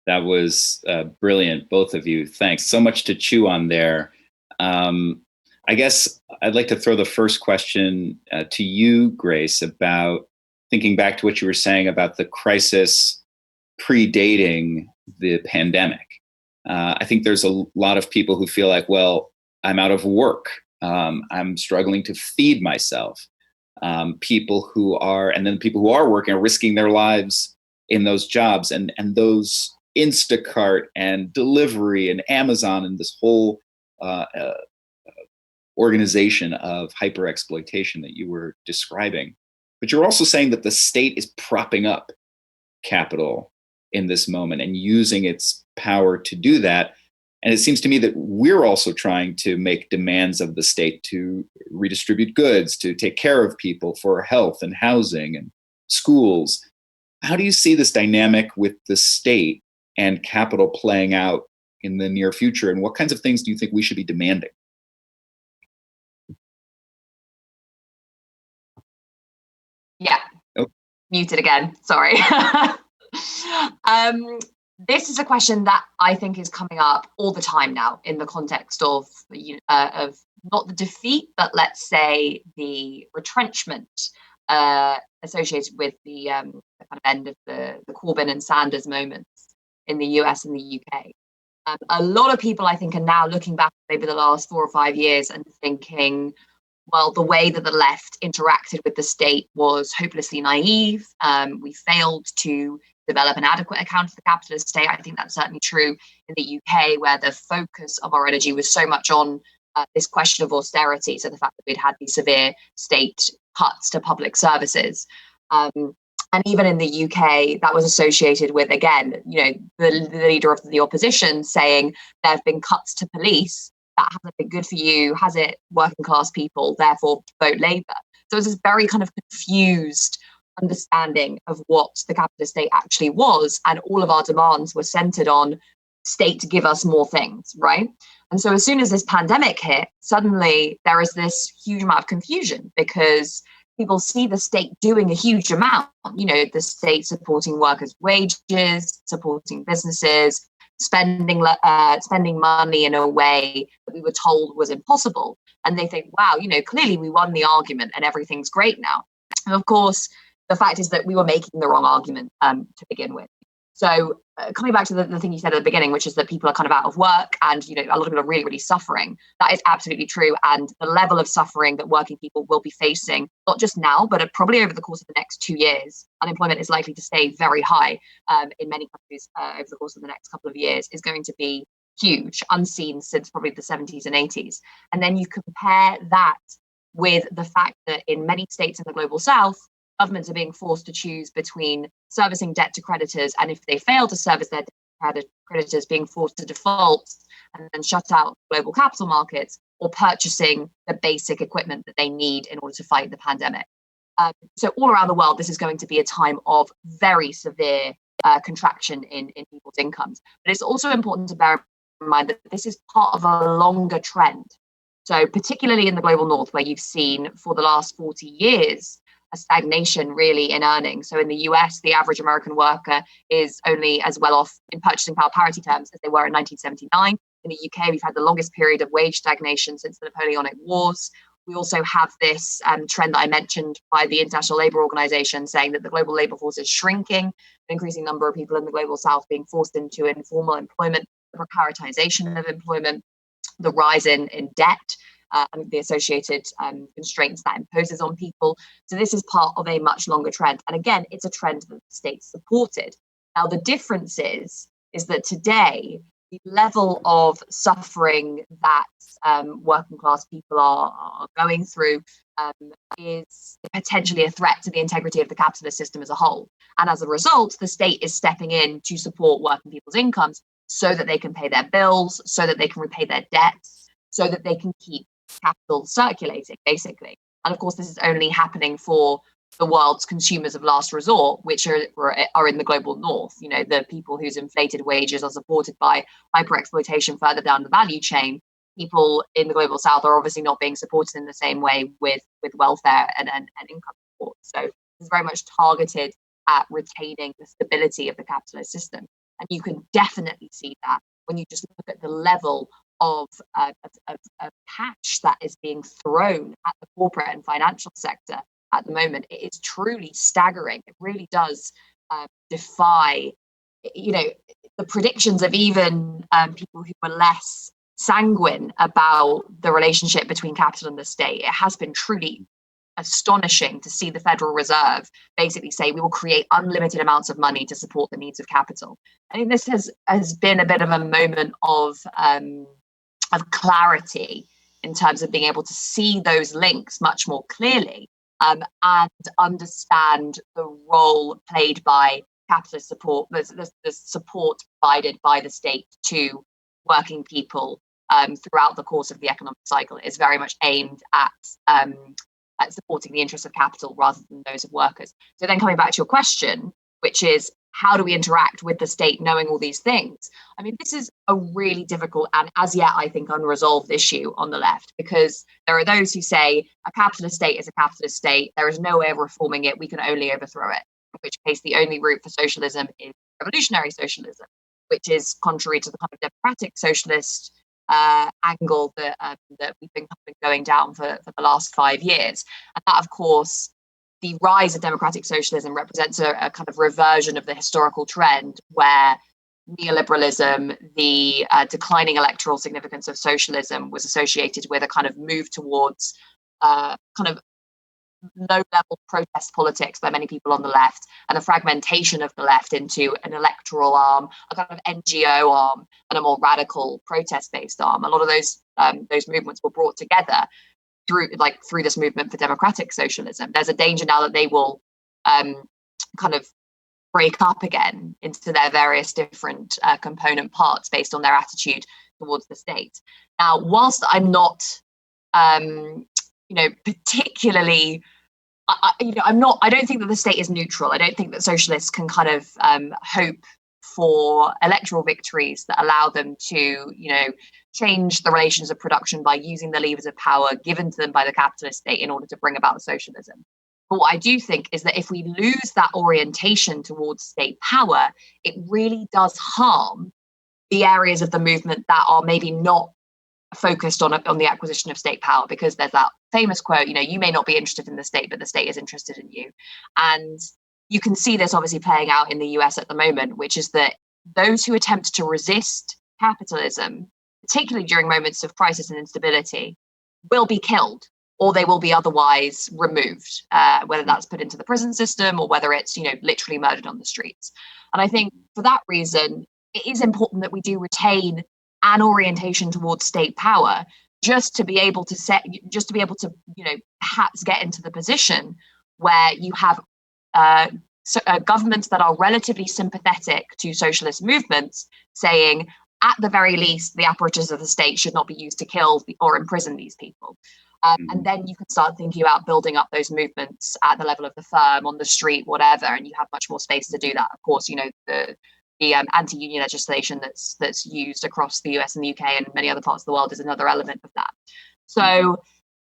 That was brilliant, both of you. Thanks. So much to chew on there. I guess I'd like to throw the first question to you, Grace, about thinking back to what you were saying about the crisis predating the pandemic. I think there's a lot of people who feel like, well, I'm out of work. I'm struggling to feed myself. People who are working are risking their lives in those jobs, and those Instacart and delivery and Amazon and this whole organization of hyper exploitation that you were describing. But you're also saying that the state is propping up capital in this moment and using its power to do that. And it seems to me that we're also trying to make demands of the state to redistribute goods, to take care of people for health and housing and schools. How do you see this dynamic with the state and capital playing out in the near future? And what kinds of things do you think we should be demanding? Yeah. Oh. Muted again. Sorry. This is a question that I think is coming up all the time now in the context of not the defeat, but let's say the retrenchment associated with the kind of end of the Corbyn and Sanders moments in the US and the UK. A lot of people, I think, are now looking back maybe the last 4 or 5 years and thinking, well, the way that the left interacted with the state was hopelessly naive. We failed to develop an adequate account for the capitalist state. I think that's certainly true in the UK, where the focus of our energy was so much on this question of austerity. So the fact that we'd had these severe state cuts to public services. And even in the UK, that was associated with, again, the leader of the opposition saying there have been cuts to police. That hasn't been good for you, has it? Working class people, therefore vote Labour. So it's this very kind of confused understanding of what the capitalist state actually was. And all of our demands were centered on state to give us more things, right? And so as soon as this pandemic hit, suddenly there is this huge amount of confusion because people see the state doing a huge amount, the state supporting workers' wages, supporting businesses, spending money in a way that we were told was impossible. And they think, wow, clearly we won the argument and everything's great now. And of course, the fact is that we were making the wrong argument to begin with. So coming back to the thing you said at the beginning, which is that people are kind of out of work and, a lot of people are really, really suffering. That is absolutely true. And the level of suffering that working people will be facing, not just now, but probably over the course of the next 2 years, unemployment is likely to stay very high in many countries over the course of the next couple of years, is going to be huge, unseen since probably the 70s and 80s. And then you compare that with the fact that in many states in the global south, governments are being forced to choose between servicing debt to creditors, and if they fail to service their debt to creditors, being forced to default and then shut out global capital markets, or purchasing the basic equipment that they need in order to fight the pandemic. So all around the world, this is going to be a time of very severe contraction in people's incomes. But it's also important to bear in mind that this is part of a longer trend. So particularly in the global north, where you've seen for the last 40 years, a stagnation really in earnings. So in the US, the average American worker is only as well off in purchasing power parity terms as they were in 1979. In the UK, we've had the longest period of wage stagnation since the Napoleonic Wars. We also have this trend that I mentioned by the International Labour Organization saying that the global labour force is shrinking, an increasing number of people in the global south being forced into informal employment, the precaritization of employment, the rise in debt, and the associated constraints that imposes on people. So this is part of a much longer trend. And again, it's a trend that the state supported. Now, the difference is that today, the level of suffering that working class people are going through is potentially a threat to the integrity of the capitalist system as a whole. And as a result, the state is stepping in to support working people's incomes so that they can pay their bills, so that they can repay their debts, so that they can keep capital circulating, basically. And of course, this is only happening for the world's consumers of last resort, which are in the global north. The people whose inflated wages are supported by hyper exploitation further down the value chain. People in the global south are obviously not being supported in the same way with welfare and income support. So it's very much targeted at retaining the stability of the capitalist system. And you can definitely see that when you just look at the level of cash that is being thrown at the corporate and financial sector at the moment. It is truly staggering. It really does defy, the predictions of even people who were less sanguine about the relationship between capital and the state. It has been truly astonishing to see the Federal Reserve basically say we will create unlimited amounts of money to support the needs of capital. I think this has been a bit of a moment of clarity in terms of being able to see those links much more clearly and understand the role played by capitalist support, the support provided by the state to working people throughout the course of the economic cycle is very much aimed at supporting the interests of capital rather than those of workers. So then coming back to your question, which is how do we interact with the state knowing all these things? I mean, this is a really difficult and as yet, I think, unresolved issue on the left, because there are those who say a capitalist state is a capitalist state. There is no way of reforming it. We can only overthrow it, in which case the only route for socialism is revolutionary socialism, which is contrary to the kind of democratic socialist angle that we've been going down for the last 5 years. And that, of course, the rise of democratic socialism represents a kind of reversion of the historical trend where neoliberalism, the declining electoral significance of socialism, was associated with a kind of move towards kind of low-level protest politics by many people on the left, and the fragmentation of the left into an electoral arm, a kind of NGO arm, and a more radical protest-based arm. A lot of those movements were brought together through this movement for democratic socialism. There's a danger now that they will kind of break up again into their various different component parts based on their attitude towards the state. Now, whilst I'm not, particularly, I don't think that the state is neutral. I don't think that socialists can kind of hope for electoral victories that allow them to, change the relations of production by using the levers of power given to them by the capitalist state in order to bring about socialism. But what I do think is that if we lose that orientation towards state power, it really does harm the areas of the movement that are maybe not focused on the acquisition of state power, because there's that famous quote, you may not be interested in the state, but the state is interested in you. And you can see this obviously playing out in the US at the moment, which is that those who attempt to resist capitalism, particularly during moments of crisis and instability, will be killed, or they will be otherwise removed, whether that's put into the prison system or whether it's, literally murdered on the streets. And I think for that reason, it is important that we do retain an orientation towards state power, just to be able to perhaps get into the position where you have governments that are relatively sympathetic to socialist movements saying, at the very least, the apparatus of the state should not be used to kill or imprison these people. And then you can start thinking about building up those movements at the level of the firm, on the street, whatever, and you have much more space to do that. Of course, the anti-union legislation that's used across the US and the UK and many other parts of the world is another element of that. So,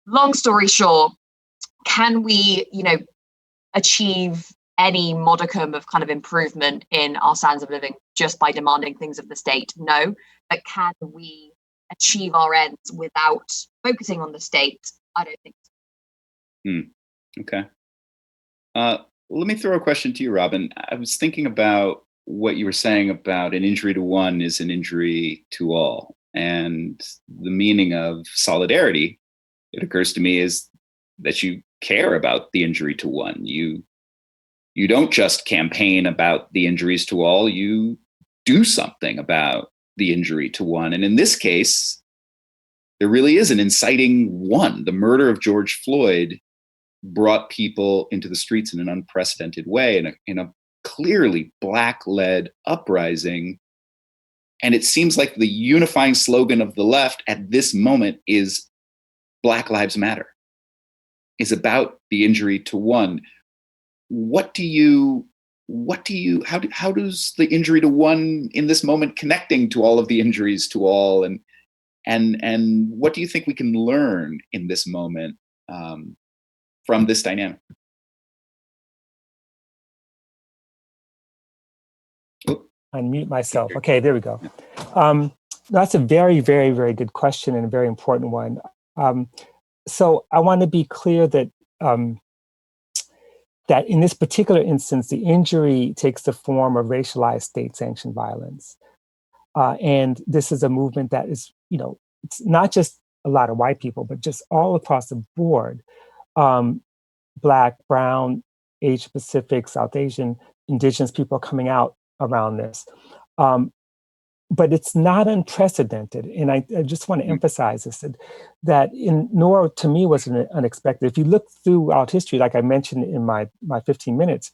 long story short, can we, achieve any modicum of kind of improvement in our standards of living just by demanding things of the state? No. But can we achieve our ends without focusing on the state? I don't think so. Okay. Let me throw a question to you, Robin. I was thinking about what you were saying about an injury to one is an injury to all. And the meaning of solidarity, it occurs to me, is that you care about the injury to one. You don't just campaign about the injuries to all, you do something about the injury to one. And in this case, there really is an inciting one. The murder of George Floyd brought people into the streets in an unprecedented way, in a clearly Black-led uprising. And it seems like the unifying slogan of the left at this moment is Black Lives Matter, is about the injury to one. How does the injury to one in this moment connecting to all of the injuries to all, and what do you think we can learn in this moment from this dynamic? Unmute myself. Okay, there we go. That's a very, very, very good question and a very important one. So I want to be clear that that in this particular instance, the injury takes the form of racialized state-sanctioned violence. And this is a movement that is, it's not just a lot of white people, but just all across the board, Black, Brown, Asian Pacific, South Asian, Indigenous people are coming out around this. But it's not unprecedented. And I just want to emphasize this, that nor to me was it unexpected. If you look throughout history, like I mentioned in my 15 minutes,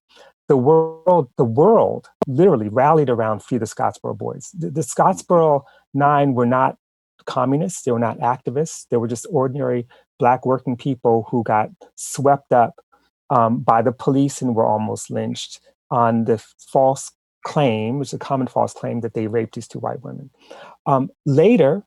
the world literally rallied around Free the Scottsboro Boys. The Scottsboro Nine were not communists. They were not activists. They were just ordinary Black working people who got swept up by the police and were almost lynched on the false claim, which is a common false claim, that they raped these two white women. Later,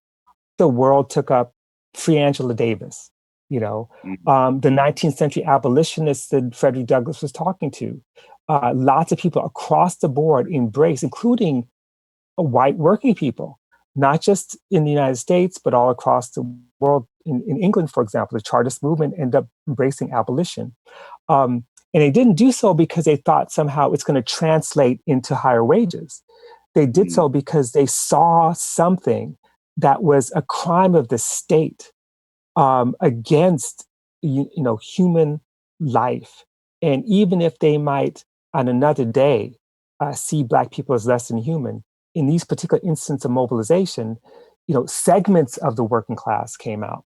the world took up Free Angela Davis, the 19th century abolitionists that Frederick Douglass was talking to. Lots of people across the board embraced, including white working people, not just in the United States, but all across the world. In England, for example, the Chartist movement ended up embracing abolition. And they didn't do so because they thought somehow it's going to translate into higher wages. They did so because they saw something that was a crime of the state against human life. And even if they might on another day see Black people as less than human, in these particular instances of mobilization, segments of the working class came out.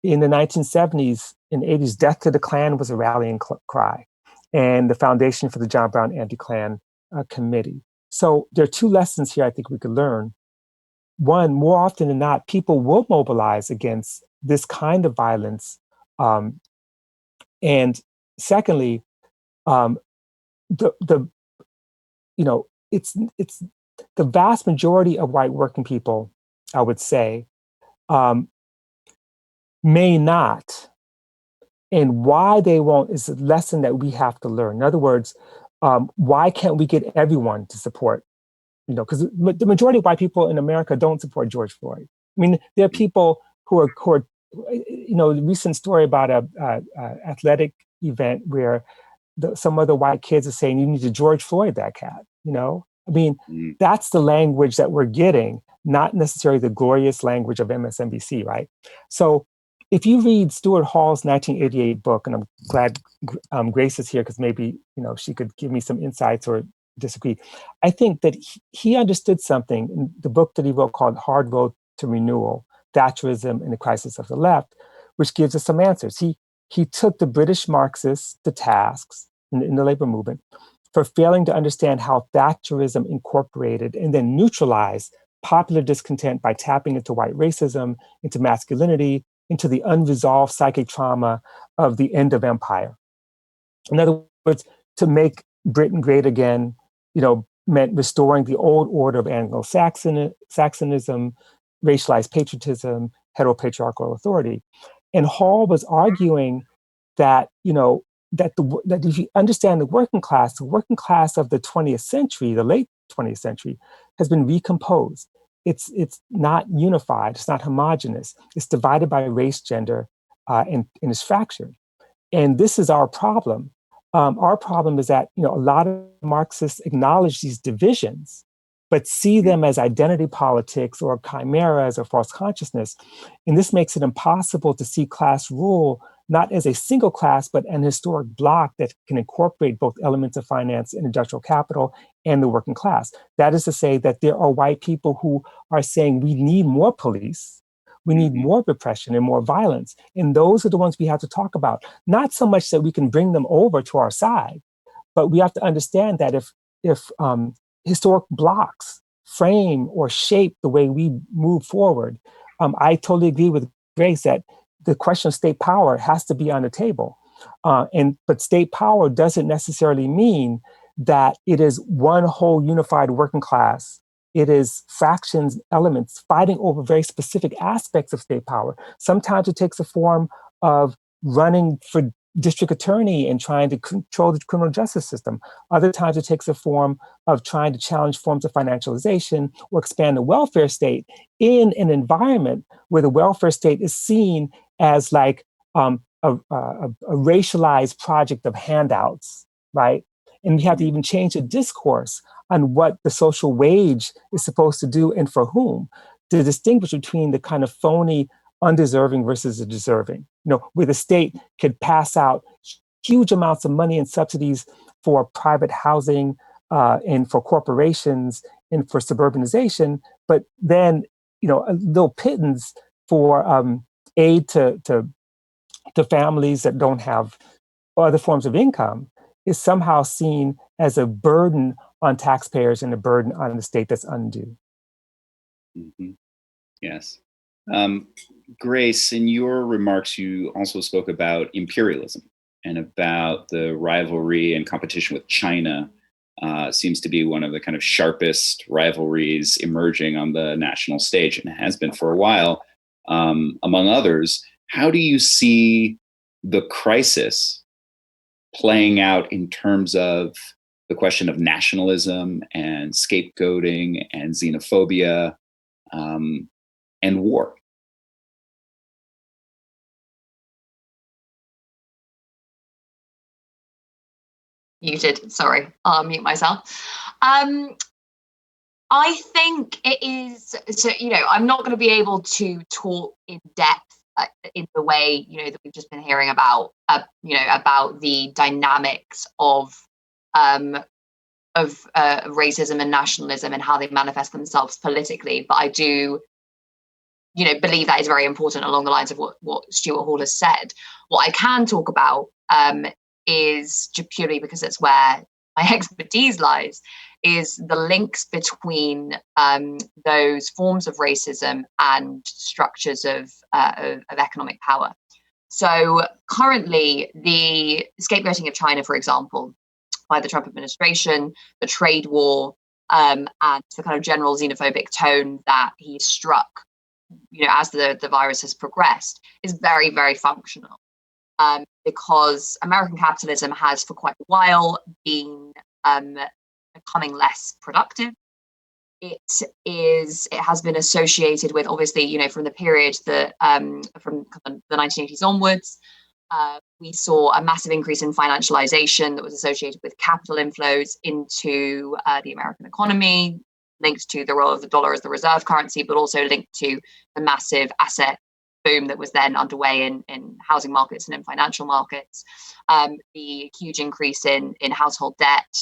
In the 1970s and 80s, Death to the Klan was a rallying cry, and the foundation for the John Brown Anti-Klan Committee. So there are two lessons here I think we could learn. One, more often than not, people will mobilize against this kind of violence. And secondly, it's the vast majority of white working people, I would say, may not And why they won't is a lesson that we have to learn. In other words, why can't we get everyone to support? Because the majority of white people in America don't support George Floyd. I mean, there are people who are the recent story about a athletic event where some other white kids are saying, you need to George Floyd that cat, I mean, that's the language that we're getting, not necessarily the glorious language of MSNBC, right? So if you read Stuart Hall's 1988 book, and I'm glad Grace is here because maybe, she could give me some insights or disagree. I think that he understood something in the book that he wrote called Hard Road to Renewal, Thatcherism and the Crisis of the Left, which gives us some answers. He took the British Marxists to tasks in the labor movement for failing to understand how Thatcherism incorporated and then neutralized popular discontent by tapping into white racism, into masculinity, into the unresolved psychic trauma of the end of empire. In other words, to make Britain great again, meant restoring the old order of Anglo-Saxonism, racialized patriotism, heteropatriarchal authority. And Hall was arguing that, that if you understand the working class of the 20th century, the late 20th century, has been recomposed. It's not unified. It's not homogenous. It's divided by race, gender, and is fractured. And this is our problem. Our problem is that a lot of Marxists acknowledge these divisions, but see them as identity politics or chimeras or false consciousness. And this makes it impossible to see class rule not as a single class, but an historic bloc that can incorporate both elements of finance and industrial capital and the working class. That is to say that there are white people who are saying we need more police, we need more repression and more violence. And those are the ones we have to talk about. Not so much that we can bring them over to our side, but we have to understand that if historic blocks frame or shape the way we move forward, I totally agree with Grace that the question of state power has to be on the table. But state power doesn't necessarily mean that it is one whole unified working class. It is fractions, elements fighting over very specific aspects of state power. Sometimes it takes the form of running for district attorney and trying to control the criminal justice system. Other times it takes the form of trying to challenge forms of financialization or expand the welfare state in an environment where the welfare state is seen as like a racialized project of handouts, right? And we have to even change the discourse on what the social wage is supposed to do and for whom, to distinguish between the kind of phony undeserving versus the deserving, where the state could pass out huge amounts of money and subsidies for private housing and for corporations and for suburbanization, but then, a little pittance for aid to families that don't have other forms of income is somehow seen as a burden on taxpayers and a burden on the state that's undue. Mm-hmm. Yes. Grace, in your remarks, you also spoke about imperialism and about the rivalry and competition with China. Seems to be one of the kind of sharpest rivalries emerging on the national stage, and it has been for a while. Among others, how do you see the crisis playing out in terms of the question of nationalism and scapegoating and xenophobia and war? Muted, sorry, I'll mute myself. I think it is, so, I'm not going to be able to talk in depth in the way, that we've just been hearing about, about the dynamics of racism and nationalism and how they manifest themselves politically. But I do, believe that is very important along the lines of what Stuart Hall has said. What I can talk about is, purely because it's where my expertise lies, is the links between those forms of racism and structures of economic power. So currently, the scapegoating of China, for example, by the Trump administration, the trade war, and the kind of general xenophobic tone that he struck, as the virus has progressed, is very, very functional. because American capitalism has for quite a while been becoming less productive. It has been associated with, obviously, from the period that from the 1980s onwards, we saw a massive increase in financialization that was associated with capital inflows into the American economy, linked to the role of the dollar as the reserve currency, but also linked to the massive asset boom that was then underway in housing markets and in financial markets. The huge increase in household debt,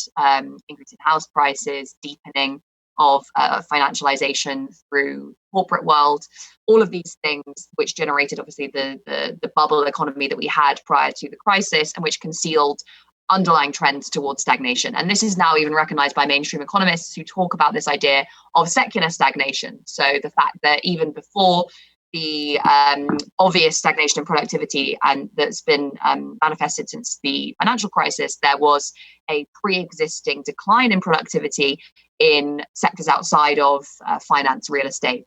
increase in house prices, deepening of financialization through corporate world, all of these things which generated obviously the bubble economy that we had prior to the crisis, and which concealed underlying trends towards stagnation. And this is now even recognized by mainstream economists who talk about this idea of secular stagnation. So the fact that even before the obvious stagnation in productivity and that's been manifested since the financial crisis, there was a pre-existing decline in productivity in sectors outside of finance, real estate,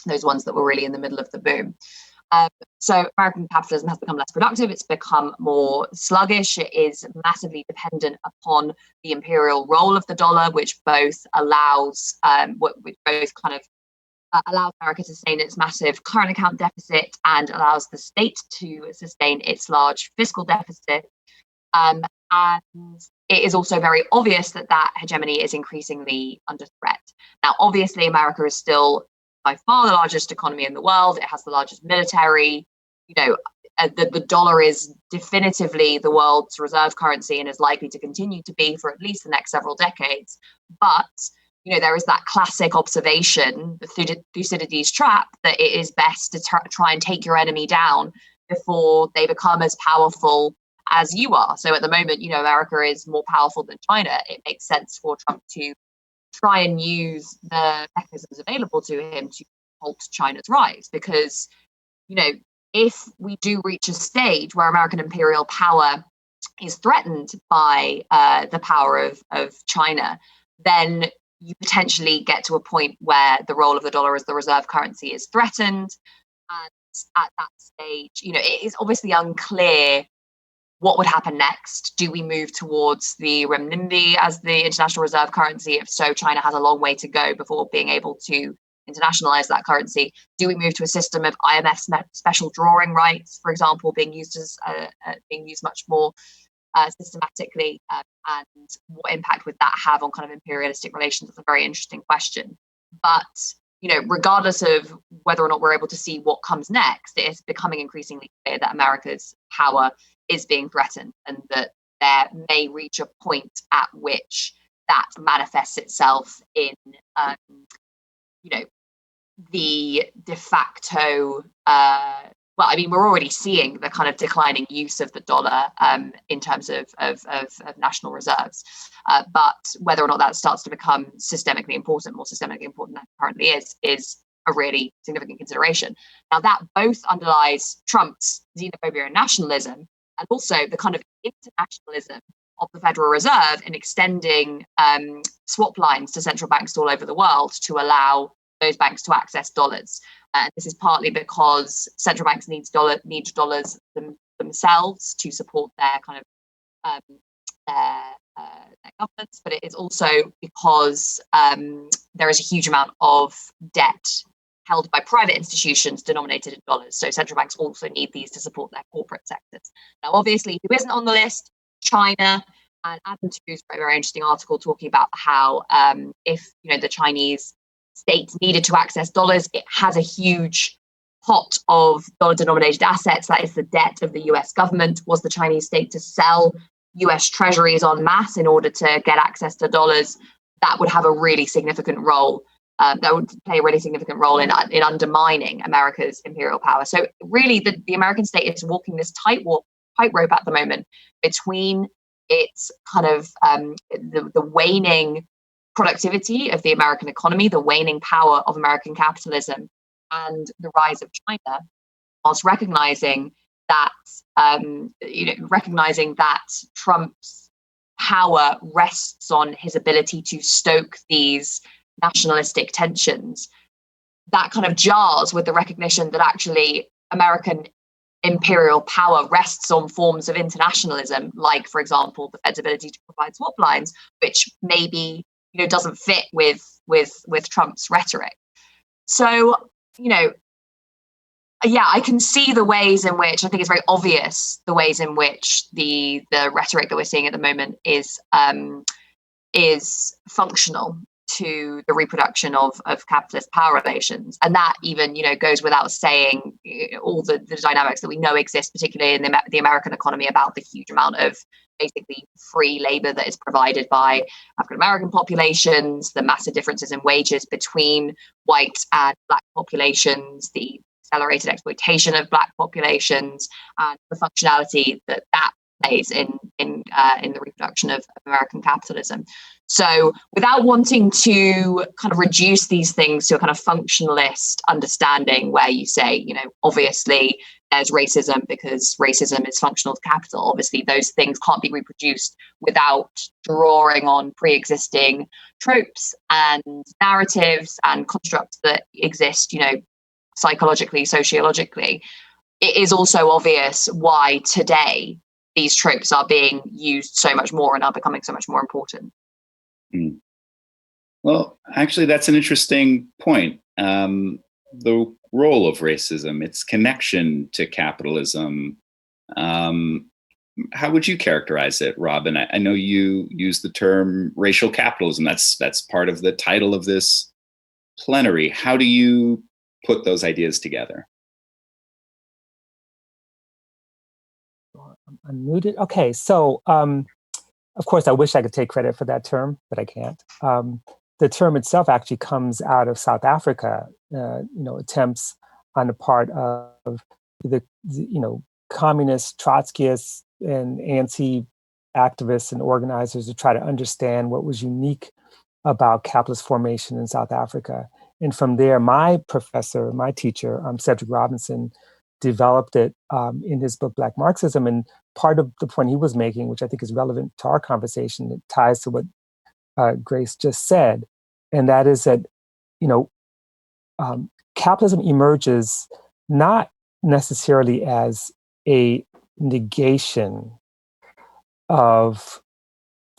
those ones that were really in the middle of the boom. So American capitalism has become less productive. It's become more sluggish. It is massively dependent upon the imperial role of the dollar, which both allows allows America to sustain its massive current account deficit and allows the state to sustain its large fiscal deficit. And it is also very obvious that hegemony is increasingly under threat. Now, obviously, America is still by far the largest economy in the world. It has the largest military. The dollar is definitively the world's reserve currency and is likely to continue to be for at least the next several decades. But there is that classic observation, the Thucydides trap, that it is best to try and take your enemy down before they become as powerful as you are. So at the moment, America is more powerful than China. It makes sense for Trump to try and use the mechanisms available to him to halt China's rise. Because, if we do reach a stage where American imperial power is threatened by the power of China, then you potentially get to a point where the role of the dollar as the reserve currency is threatened. And at that stage, it is obviously unclear what would happen next. Do we move towards the renminbi as the international reserve currency? If so, China has a long way to go before being able to internationalize that currency. Do we move to a system of IMF special drawing rights, for example, being used much more systematically, and what impact would that have on kind of imperialistic relations? That's a very interesting question. But regardless of whether or not we're able to see what comes next, it is becoming increasingly clear that America's power is being threatened, and that there may reach a point at which that manifests itself in the de facto we're already seeing the kind of declining use of the dollar in terms of national reserves. But whether or not that starts to become more systemically important than it currently is a really significant consideration. Now, that both underlies Trump's xenophobia and nationalism, and also the kind of internationalism of the Federal Reserve in extending swap lines to central banks all over the world to allow those banks to access dollars. And this is partly because central banks need dollars themselves to support their kind of their governments, but it is also because there is a huge amount of debt held by private institutions denominated in dollars. So central banks also need these to support their corporate sectors. Now, obviously, who isn't on the list? China. And Adam Too's a very interesting article talking about how if the Chinese state needed to access dollars, it has a huge pot of dollar-denominated assets. That is the debt of the US government. Was the Chinese state to sell US treasuries en masse in order to get access to dollars, that would have a really significant role. That would play a really significant role in undermining America's imperial power. So really, the American state is walking this tightrope at the moment between its kind of the waning productivity of the American economy, the waning power of American capitalism, and the rise of China, whilst recognizing that Trump's power rests on his ability to stoke these nationalistic tensions. That kind of jars with the recognition that actually American imperial power rests on forms of internationalism, like, for example, the Fed's ability to provide swap lines, which maybe, doesn't fit with Trump's rhetoric. So, yeah, I can see the ways in which, I think it's very obvious the ways in which the rhetoric that we're seeing at the moment is functional to the reproduction of capitalist power relations. And that even, goes without saying all the dynamics that we know exist, particularly in the American economy, about the huge amount of basically free labor that is provided by African-American populations, the massive differences in wages between white and black populations, the accelerated exploitation of black populations, and the functionality that plays in the reproduction of American capitalism. So without wanting to kind of reduce these things to a kind of functionalist understanding where you say, obviously there's racism because racism is functional to capital. Obviously those things can't be reproduced without drawing on pre-existing tropes and narratives and constructs that exist, psychologically, sociologically. It is also obvious why today these tropes are being used so much more and are becoming so much more important. Well, actually, that's an interesting point. The role of racism, its connection to capitalism. How would you characterize it, Robin? I know you use the term racial capitalism. That's part of the title of this plenary. How do you put those ideas together? I'm muted. Okay, so of course, I wish I could take credit for that term, but I can't. The term itself actually comes out of South Africa. Attempts on the part of the communist Trotskyists and ANC activists and organizers to try to understand what was unique about capitalist formation in South Africa. And from there, my teacher, Cedric Robinson, developed it in his book, Black Marxism. And part of the point he was making, which I think is relevant to our conversation, it ties to what Grace just said, and that is that, capitalism emerges not necessarily as a negation of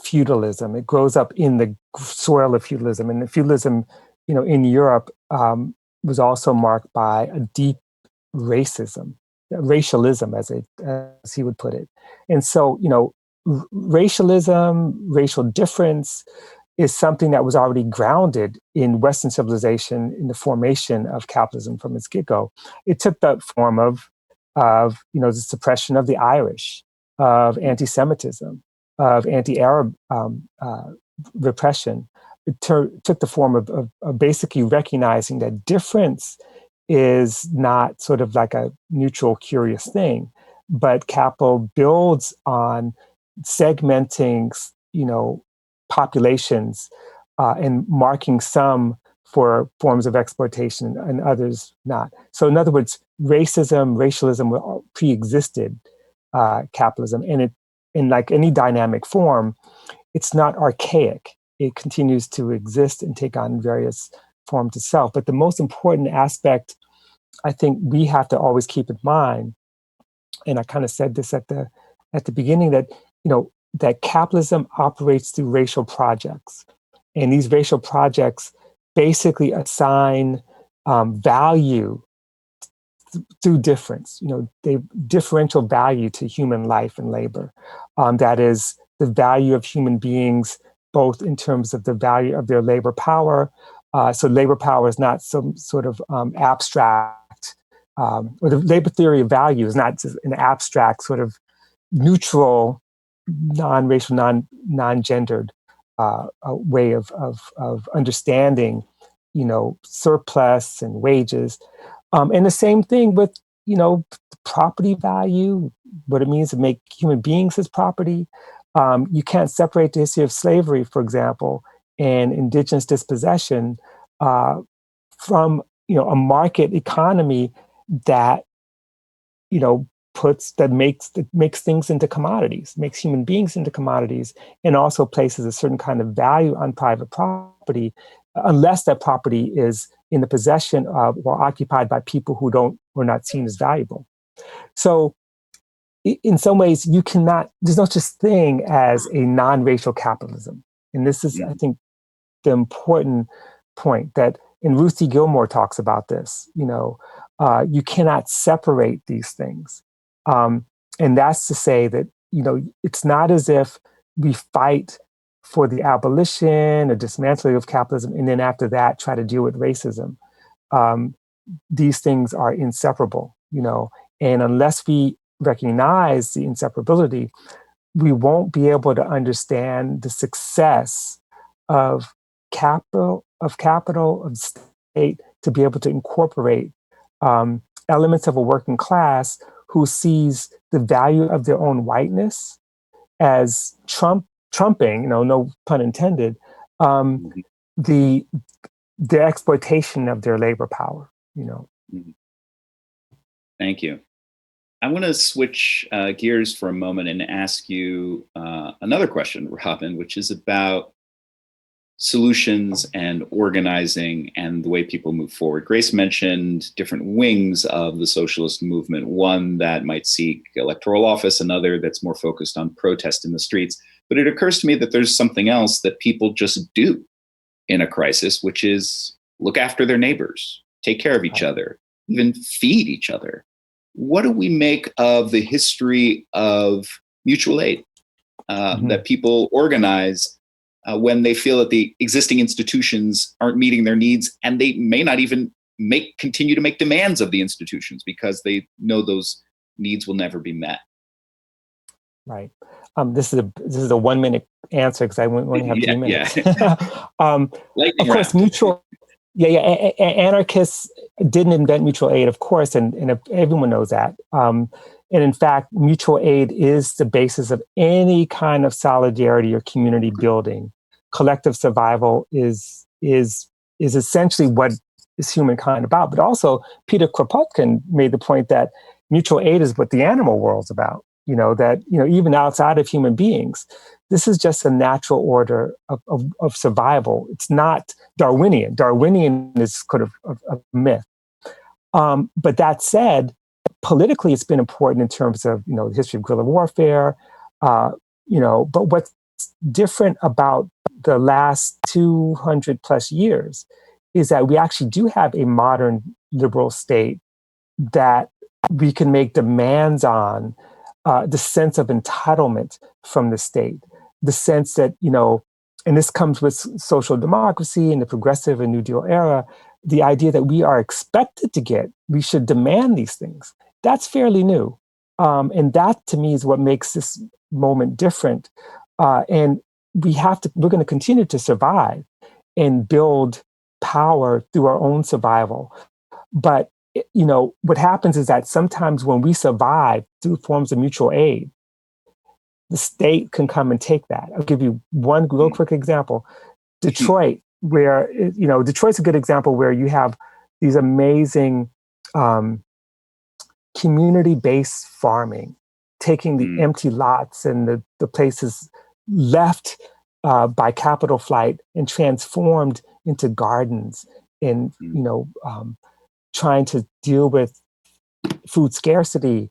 feudalism. It grows up in the soil of feudalism, and the feudalism, in Europe was also marked by a deep racism, racialism, as he would put it. And so, racialism, racial difference is something that was already grounded in Western civilization in the formation of capitalism from its get-go. It took the form of the suppression of the Irish, of anti-Semitism, of anti-Arab repression. It took the form of basically recognizing that difference is not sort of like a neutral, curious thing, but capital builds on segmenting, populations and marking some for forms of exploitation and others not. So in other words, racialism pre-existed capitalism, and in like any dynamic form, it's not archaic. It continues to exist and take on various forms itself. But the most important aspect, I think we have to always keep in mind, and I kind of said this at the beginning, that that capitalism operates through racial projects, and these racial projects basically assign value through difference. They differential value to human life and labor. That is the value of human beings, both in terms of the value of their labor power. So labor power is not some sort of abstract, or the labor theory of value is not just an abstract sort of neutral, non-racial, non-gendered way of understanding, surplus and wages. And the same thing with, property value, what it means to make human beings as property. You can't separate the history of slavery, for example, and indigenous dispossession from, a market economy that, makes things into commodities, makes human beings into commodities, and also places a certain kind of value on private property, unless that property is in the possession of or occupied by people who are not seen as valuable. So in some ways, you cannot, there's no such thing as a non-racial capitalism. And this is, I think, the important point that, and Ruthie Gilmore talks about this, you cannot separate these things. And that's to say that, it's not as if we fight for the abolition or dismantling of capitalism, and then after that, try to deal with racism. These things are inseparable, and unless we recognize the inseparability, we won't be able to understand the success of capital, of state, to be able to incorporate elements of a working class who sees the value of their own whiteness as trumping, no pun intended, the exploitation of their labor power. Thank you. I want to switch gears for a moment and ask you another question, Robin, which is about solutions and organizing and the way people move forward. Grace mentioned different wings of the socialist movement, one that might seek electoral office, another that's more focused on protest in the streets. But it occurs to me that there's something else that people just do in a crisis, which is look after their neighbors, take care of each other, even feed each other. What do we make of the history of mutual aid that people organize when they feel that the existing institutions aren't meeting their needs, and they may not even continue to make demands of the institutions because they know those needs will never be met? Right. This is a 1 minute answer because I only have 2 minutes. Of course, mutual. Anarchists didn't invent mutual aid, of course, and everyone knows that. And in fact, mutual aid is the basis of any kind of solidarity or community building. Collective survival is essentially what is humankind about. But also, Peter Kropotkin made the point that mutual aid is what the animal world's about. Even outside of human beings, this is just a natural order of survival. It's not Darwinian. Darwinian is kind of a myth. But that said, politically, it's been important in terms of, the history of guerrilla warfare. But what's different about the last 200 plus years is that we actually do have a modern liberal state that we can make demands on. The sense of entitlement from the state, the sense that, and this comes with social democracy and the progressive and New Deal era, the idea that we are expected to get, we should demand these things. That's fairly new. And that to me is what makes this moment different. And we're going to continue to survive and build power through our own survival. But what happens is that sometimes when we survive through forms of mutual aid, the state can come and take that. I'll give you one real quick example. Detroit, where, Detroit's a good example where you have these amazing community-based farming, taking the empty lots and the places left by capital flight and transformed into gardens and, trying to deal with food scarcity.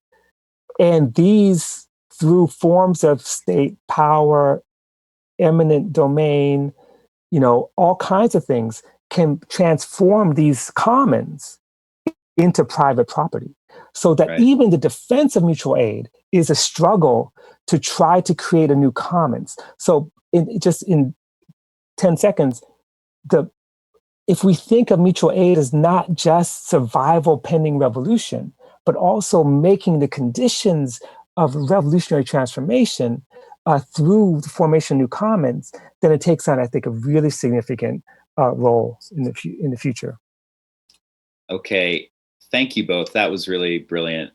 And these, through forms of state power, eminent domain, all kinds of things, can transform these commons into private property. So that even the defense of mutual aid is a struggle to try to create a new commons. So in 10 seconds, if we think of mutual aid as not just survival pending revolution, but also making the conditions of revolutionary transformation through the formation of new commons, then it takes on, I think, a really significant role in the future. Okay, thank you both. That was really brilliant.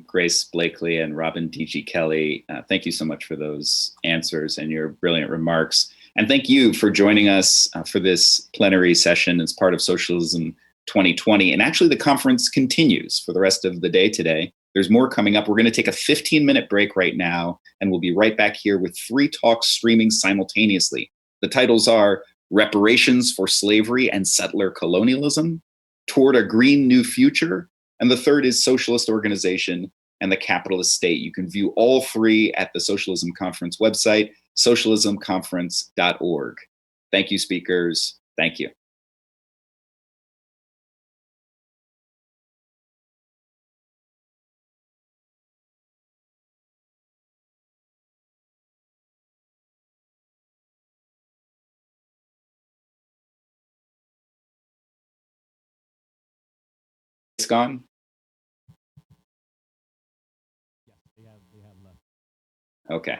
Grace Blakely and Robin D.G. Kelly, thank you so much for those answers and your brilliant remarks. And thank you for joining us for this plenary session as part of Socialism 2020. And actually, the conference continues for the rest of the day today. There's more coming up. We're going to take a 15-minute break right now, and we'll be right back here with 3 talks streaming simultaneously. The titles are Reparations for Slavery and Settler Colonialism, Toward a Green New Future, And the third is socialist organization and the capitalist state. You can view all three at the Socialism Conference website, socialismconference.org. Thank you, speakers. Thank you. It's gone? Yeah, they have left. Okay.